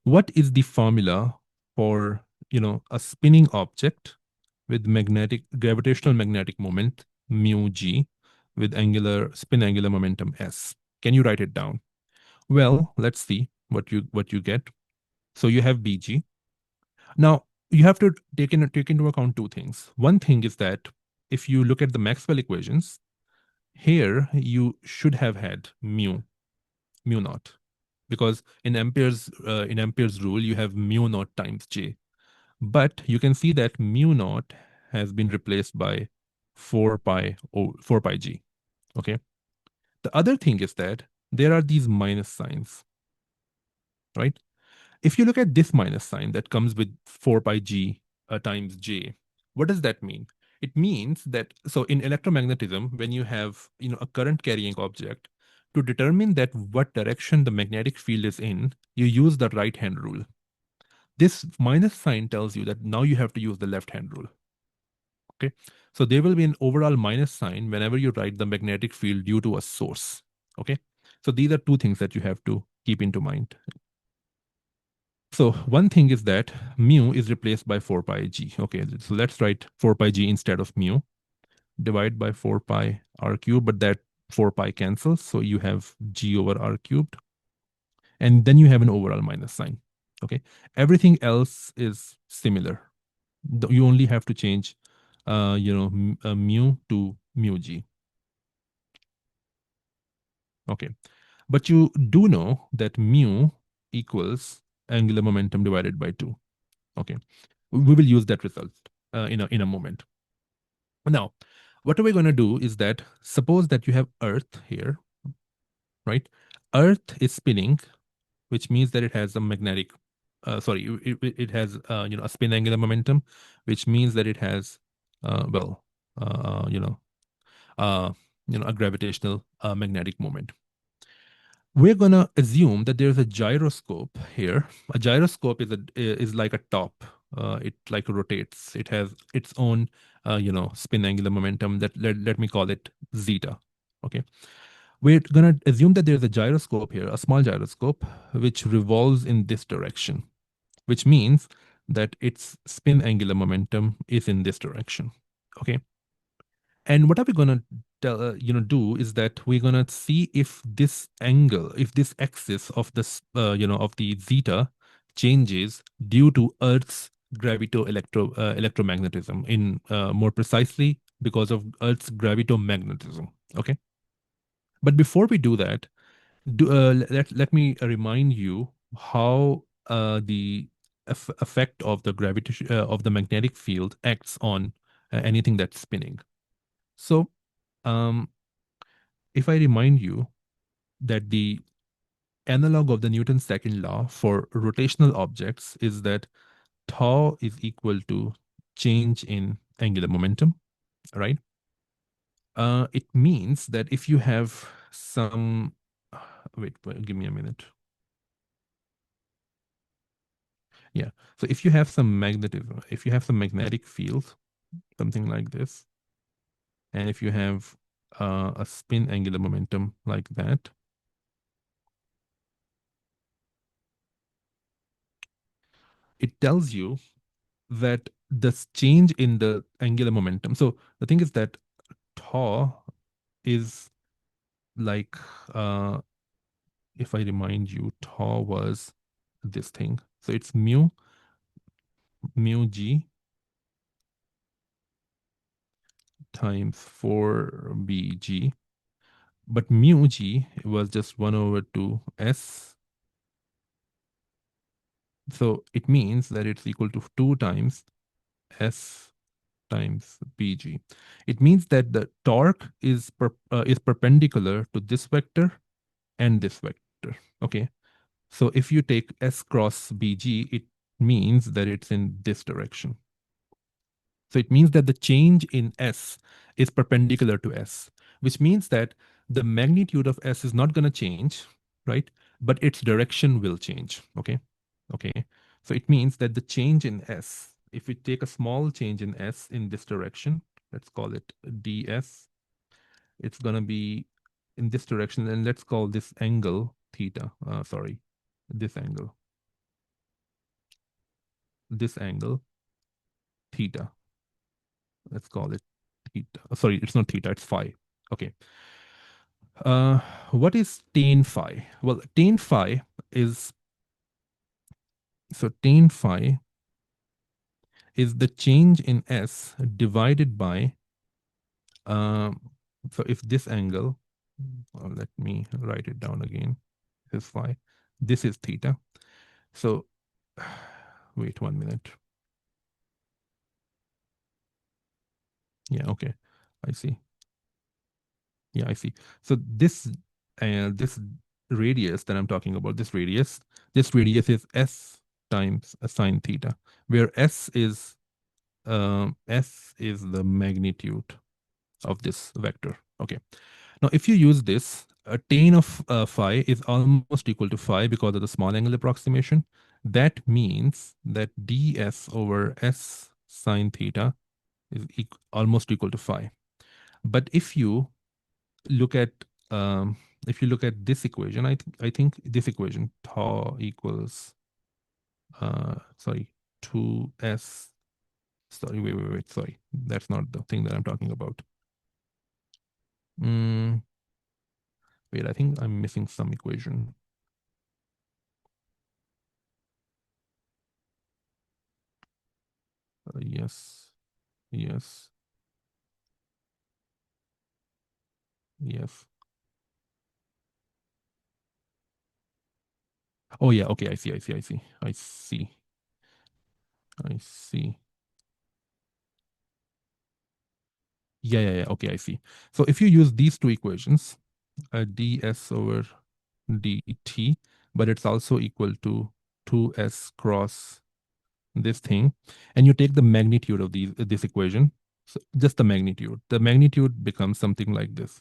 What is the formula for, a spinning object with gravitational magnetic moment mu g with spin angular momentum s? Can you write it down? Well, let's see what you get. So you have bg. Now you have to take into account two things. One thing is that if you look at the Maxwell equations, here you should have had mu naught, because in Ampere's rule you have mu naught times j. But you can see that mu naught has been replaced by 4 pi g. Okay. The other thing is that there are these minus signs, right? If you look at this minus sign that comes with 4 pi g times j, what does that mean? It means that, so in electromagnetism, when you have, a current carrying object, to determine that what direction the magnetic field is in, you use the right hand rule. This minus sign tells you that now you have to use the left hand rule. Okay. So there will be an overall minus sign whenever you write the magnetic field due to a source. Okay. So these are two things that you have to keep into mind. So one thing is that mu is replaced by 4 pi g. Okay, so let's write 4 pi g instead of mu. Divide by 4 pi r cubed, but that 4 pi cancels. So you have g over r cubed. And then you have an overall minus sign. Okay, everything else is similar. You only have to change, mu to mu g. Okay, but you do know that mu equals angular momentum divided by 2. Okay, we will use that result in a moment. Now, what are we going to do is that suppose that you have Earth here, right? Earth is spinning, which means that it has a magnetic, it has a spin angular momentum, which means that it has, well, uh, you know, uh, a gravitational magnetic moment. We're gonna assume that there's a gyroscope here. A gyroscope is like a top. It like rotates. It has its own spin angular momentum. That let me call it zeta. Okay. We're gonna assume that there's a gyroscope here, a small gyroscope, which revolves in this direction, which means that its spin angular momentum is in this direction. Okay. And what are we gonna do is that we're gonna see if this angle, if this axis of this, of the zeta changes due to Earth's electromagnetism. In more precisely, because of Earth's gravitomagnetism. Okay. But before we do that, let me remind you how the effect of the gravitation of the magnetic field acts on anything that's spinning. So, um, if I remind you that the analog of the Newton's second law for rotational objects is that tau is equal to change in angular momentum, right? It means that if you have some, wait, give me a minute. Yeah. So if you have some magnetism, if you have some magnetic field, something like this, and if you have a spin angular momentum like that, it tells you that this change in the angular momentum. So the thing is that tau is like, if I remind you, tau was this thing. So it's mu g times 4bg. But mu g was just 1 over 2 s. So it means that it's equal to 2 times s times bg. It means that the torque is perpendicular to this vector and this vector. Okay. So if you take s cross bg, it means that it's in this direction. So it means that the change in s is perpendicular to s, which means that the magnitude of s is not going to change, right? But its direction will change. Okay. Okay. So it means that the change in s, if we take a small change in s in this direction, let's call it ds, it's going to be in this direction. And let's call this angle theta. This angle. This angle theta. Let's call it theta. Sorry, it's not theta, it's phi. Okay. Uh, what is tan phi? Well, tan phi is, tan phi is the change in s divided by, um, so if this angle, let me write it down again. This is phi. This is theta. So wait 1 minute. Yeah, okay. I see. Yeah, I see. So this radius that I'm talking about, this radius is s times a sine theta, where s is the magnitude of this vector. Okay. Now, if you use this, tan of phi is almost equal to phi because of the small angle approximation. That means that ds over s sine theta is almost equal to phi. But look at um, if you look at this equation, I think this equation tau equals sorry 2s. Sorry, wait, sorry, that's not the thing that I'm talking about. Mm, wait, I think I'm missing some equation. Yes, yes, yes. Oh yeah, okay, I see. Yeah. Okay, I see. So if you use these two equations, ds over dt, but it's also equal to 2s cross this thing, and you take the magnitude of this equation, so just the magnitude becomes something like this.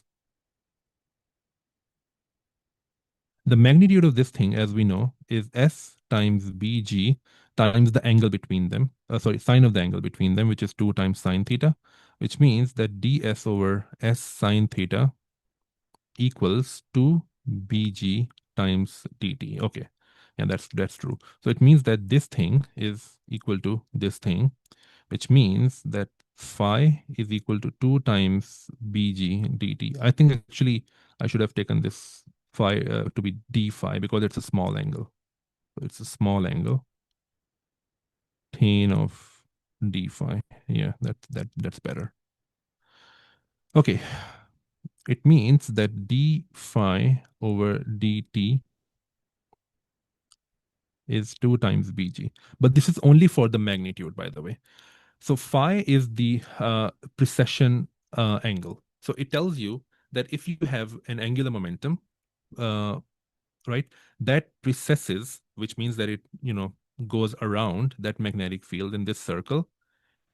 The magnitude of this thing, as we know, is s times bg times the angle between them. Sorry, sine of the angle between them, which is 2 times sine theta, which means that ds over s sine theta equals 2 bg times dt. Okay, yeah, that's true. So it means that this thing is equal to this thing, which means that phi is equal to 2 times bg dt. I think actually I should have taken this phi to be d phi because it's a small angle. So it's a small angle, tan of d phi. Yeah, that's better. Okay, it means that d phi over dt is 2 times bg. But this is only for the magnitude, by the way. So phi is the precession angle. So it tells you that if you have an angular momentum, uh, right, that precesses, which means that it, goes around that magnetic field in this circle,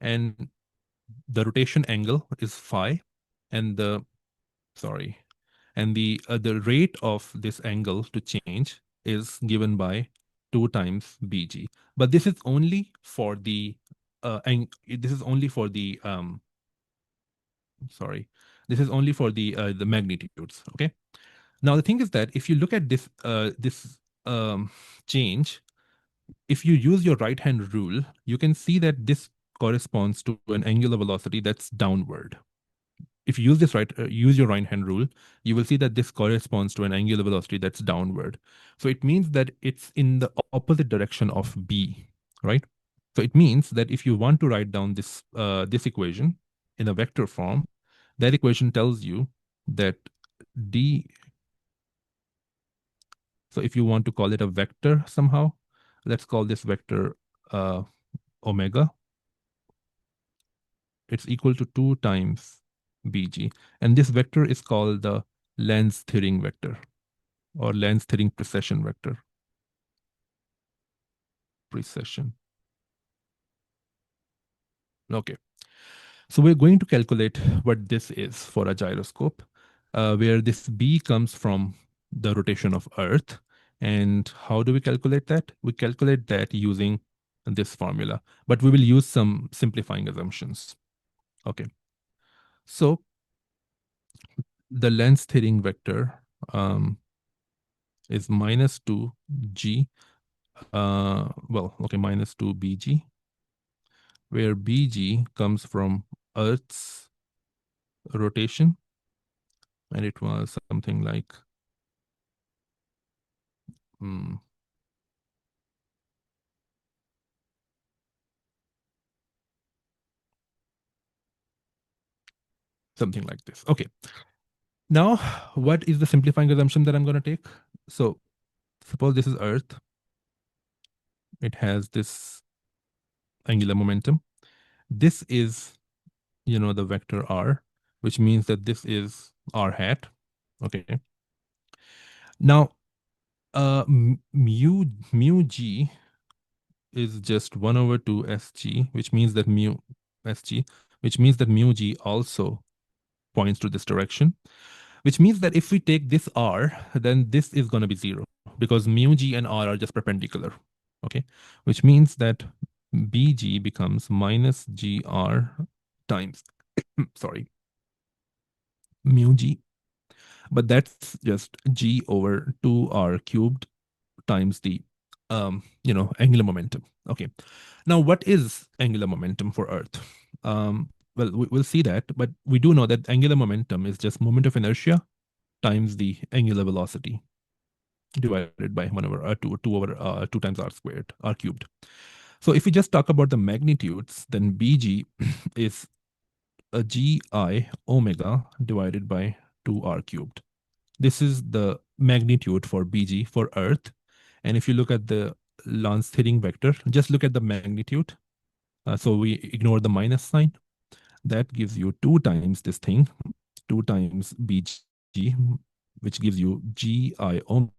and the rotation angle is phi, and sorry, the rate of this angle to change is given by 2 times bg. But this is only for the this is only for the sorry, this is only for the magnitudes. Okay. Now the thing is that if you look at this change, if you use your right hand rule, you can see that this corresponds to an angular velocity that's downward. If you use your right hand rule, you will see that this corresponds to an angular velocity that's downward. So it means that it's in the opposite direction of b, right? So it means that if you want to write down this equation in a vector form, that equation tells you that d. So if you want to call it a vector somehow, let's call this vector uh, omega. It's equal to 2 times bg, and this vector is called the Lens-Thirring vector, or Lens-Thirring precession vector. Precession. Okay. So we're going to calculate what this is for a gyroscope, where this B comes from the rotation of Earth. And how do we calculate that? We calculate that using this formula, but we will use some simplifying assumptions. Okay. So the Lens-Thirring vector is minus 2G, minus 2BG, where BG comes from Earth's rotation, and it was something like mm, something like this. Okay. Now, what is the simplifying assumption that I'm going to take? So suppose this is Earth. It has this angular momentum. This is, the vector r, which means that this is r hat. Okay. Now, Mu g is just 1 over 2 sg, which means that mu sg, which means that mu g also points to this direction, which means that if we take this r, then this is going to be 0 because mu g and r are just perpendicular. Okay, which means that bg becomes minus gr times, sorry, mu g, but that's just g over 2r cubed times the angular momentum. Okay, now what is angular momentum for Earth? Well, we'll see that, but we do know that angular momentum is just moment of inertia times the angular velocity divided by 1 over 2 over 2 times r squared, r cubed. So if we just talk about the magnitudes, then bg is a gi omega divided by 2r cubed. This is the magnitude for bg for Earth. And if you look at the Lance-Thirring vector, just look at the magnitude. So we ignore the minus sign. That gives you 2 times this thing, 2 times bg, which gives you gi omega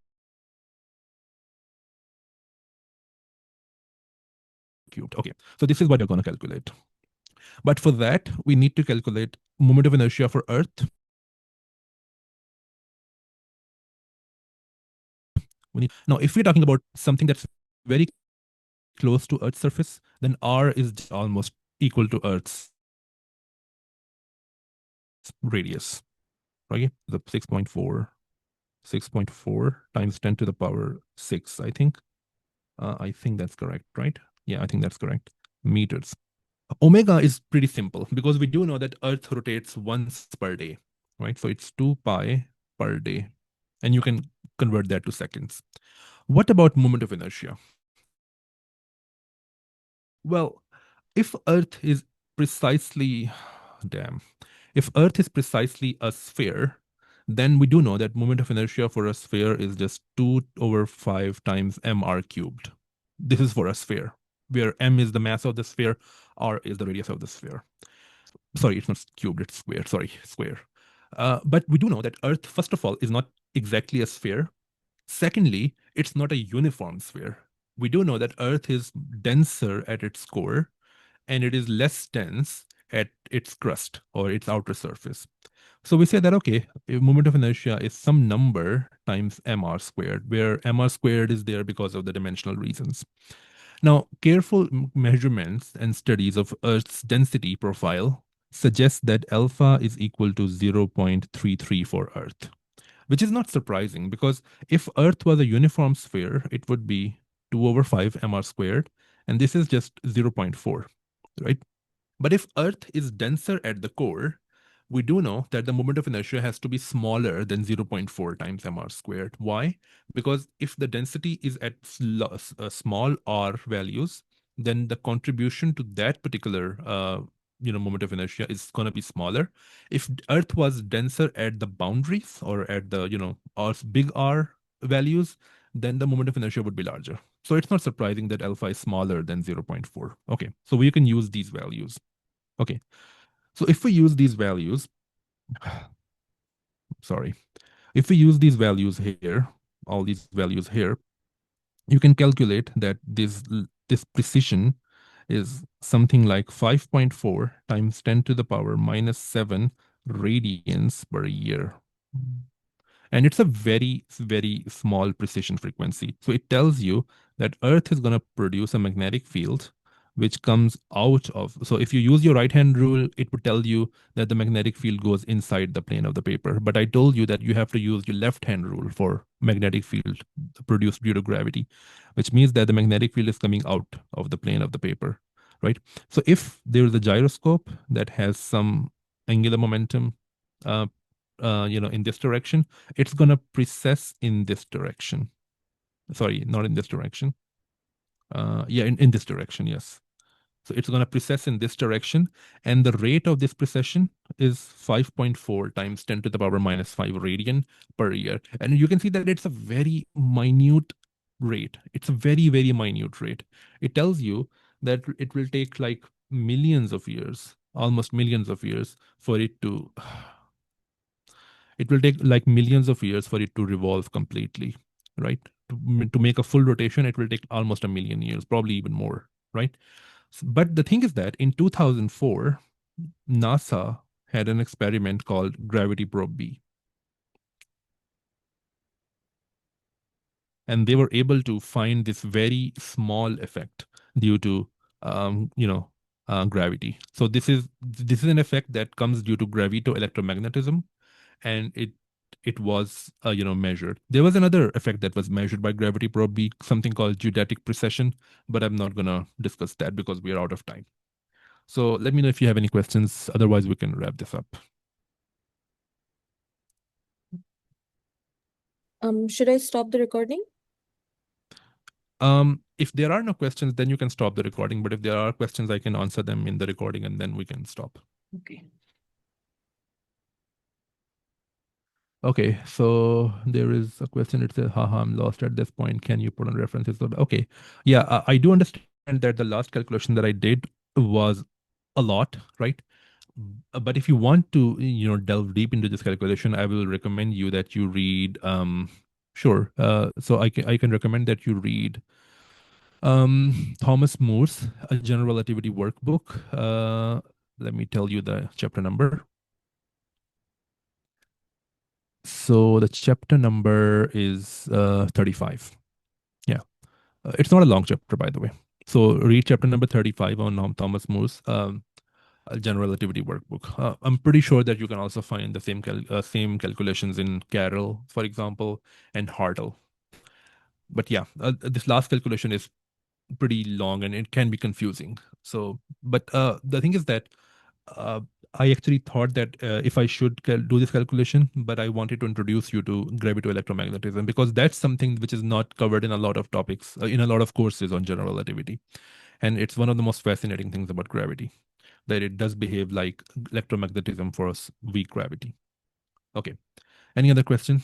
cubed. Okay, so this is what you're going to calculate. But for that, we need to calculate moment of inertia for Earth. Now, if we're talking about something that's very close to Earth's surface, then r is almost equal to Earth's radius. Okay, the 6.4 times 10 to the power 6, I think. I think that's correct, right? Yeah, I think that's correct. Meters. Omega is pretty simple because we do know that Earth rotates once per day, right? So it's 2 pi per day. And you can convert that to seconds. What about moment of inertia? Well, if Earth is precisely, damn, if Earth is precisely a sphere, then we do know that moment of inertia for a sphere is just 2 over 5 times mr cubed. This is for a sphere, where m is the mass of the sphere, r is the radius of the sphere. Sorry, it's not cubed, it's square. Sorry, square. But we do know that Earth, first of all, is not exactly a sphere. Secondly, it's not a uniform sphere. We do know that Earth is denser at its core and it is less dense at its crust or its outer surface. So we say that, okay, moment of inertia is some number times mr squared, where mr squared is there because of the dimensional reasons. Now, careful measurements and studies of Earth's density profile suggest that alpha is equal to 0.33 for Earth, which is not surprising because if Earth was a uniform sphere, it would be 2 over 5 mr squared, and this is just 0.4, right? But if Earth is denser at the core, we do know that the moment of inertia has to be smaller than 0.4 times mr squared. Why? Because if the density is at small r values, then the contribution to that particular moment of inertia is going to be smaller. If Earth was denser at the boundaries or at the Earth's big R values, then the moment of inertia would be larger. So it's not surprising that alpha is smaller than 0.4. Okay, so we can use these values. Okay, so if we use these values, sorry, if we use these values here, all these values here, you can calculate that this precision is something like 5.4 times 10 to the power minus 7 radians per year. And it's a very, very small precision frequency. So it tells you that Earth is going to produce a magnetic field which comes out of. So if you use your right hand rule, it would tell you that the magnetic field goes inside the plane of the paper. But I told you that you have to use your left hand rule for magnetic field produced due to gravity, which means that the magnetic field is coming out of the plane of the paper, right? So if there is a gyroscope that has some angular momentum, uh, in this direction, it's going to precess in this direction. Sorry, not in this direction. Yeah, in this direction, yes. So it's going to precess in this direction. And the rate of this precession is 5.4 times 10 to the power minus 5 radian per year. And you can see that it's a very minute rate. It's a very, very minute rate. It tells you that it will take like millions of years, almost millions of years for it to it will take like millions of years for it to revolve completely, right? to make a full rotation, it will take almost a million years, probably even more, right? But the thing is that in 2004, NASA had an experiment called Gravity Probe B, and they were able to find this very small effect due to gravity. So this is an effect that comes due to gravito-electromagnetism, and it was measured. There was another effect that was measured by Gravity Probe B, something called geodetic precession, but I'm not gonna discuss that because we are out of time. So let me know if you have any questions. Otherwise, we can wrap this up. Should I stop the recording? If there are no questions, then you can stop the recording. But if there are questions, I can answer them in the recording and then we can stop. Okay. Okay, so there is a question. It says, haha, I'm lost at this point. Can you put on references? Okay, yeah, I do understand that the last calculation that I did was a lot, right? But if you want to, delve deep into this calculation, I will recommend you that you read, sure. So I can recommend that you read Thomas Moore's A General Relativity Workbook. Let me tell you the chapter number. So the chapter number is 35. Yeah. It's not a long chapter, by the way. So read chapter number 35 on Thomas Moore's A General Relativity Workbook. I'm pretty sure that you can also find the same calculations in Carroll, for example, and Hartle. But yeah, this last calculation is pretty long and it can be confusing. So, but the thing is that uh, I actually thought that if I should do this calculation, but I wanted to introduce you to gravito-electromagnetism because that's something which is not covered in a lot of topics, in a lot of courses on general relativity. And it's one of the most fascinating things about gravity, that it does behave like electromagnetism for weak gravity. Okay. Any other questions?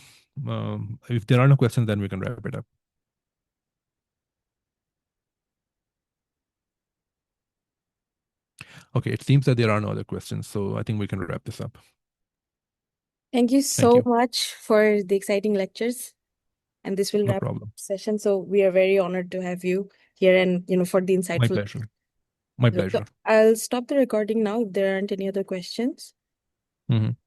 If there are no questions, then we can wrap it up. Okay, it seems that there are no other questions, so I think we can wrap this up. Thank you Thank so you. much for the exciting lectures. And this will No wrap up problem. the session. So we are very honored to have you here and for the My insightful. pleasure. My So pleasure. I'll stop the recording now if there aren't any other questions. Mhm.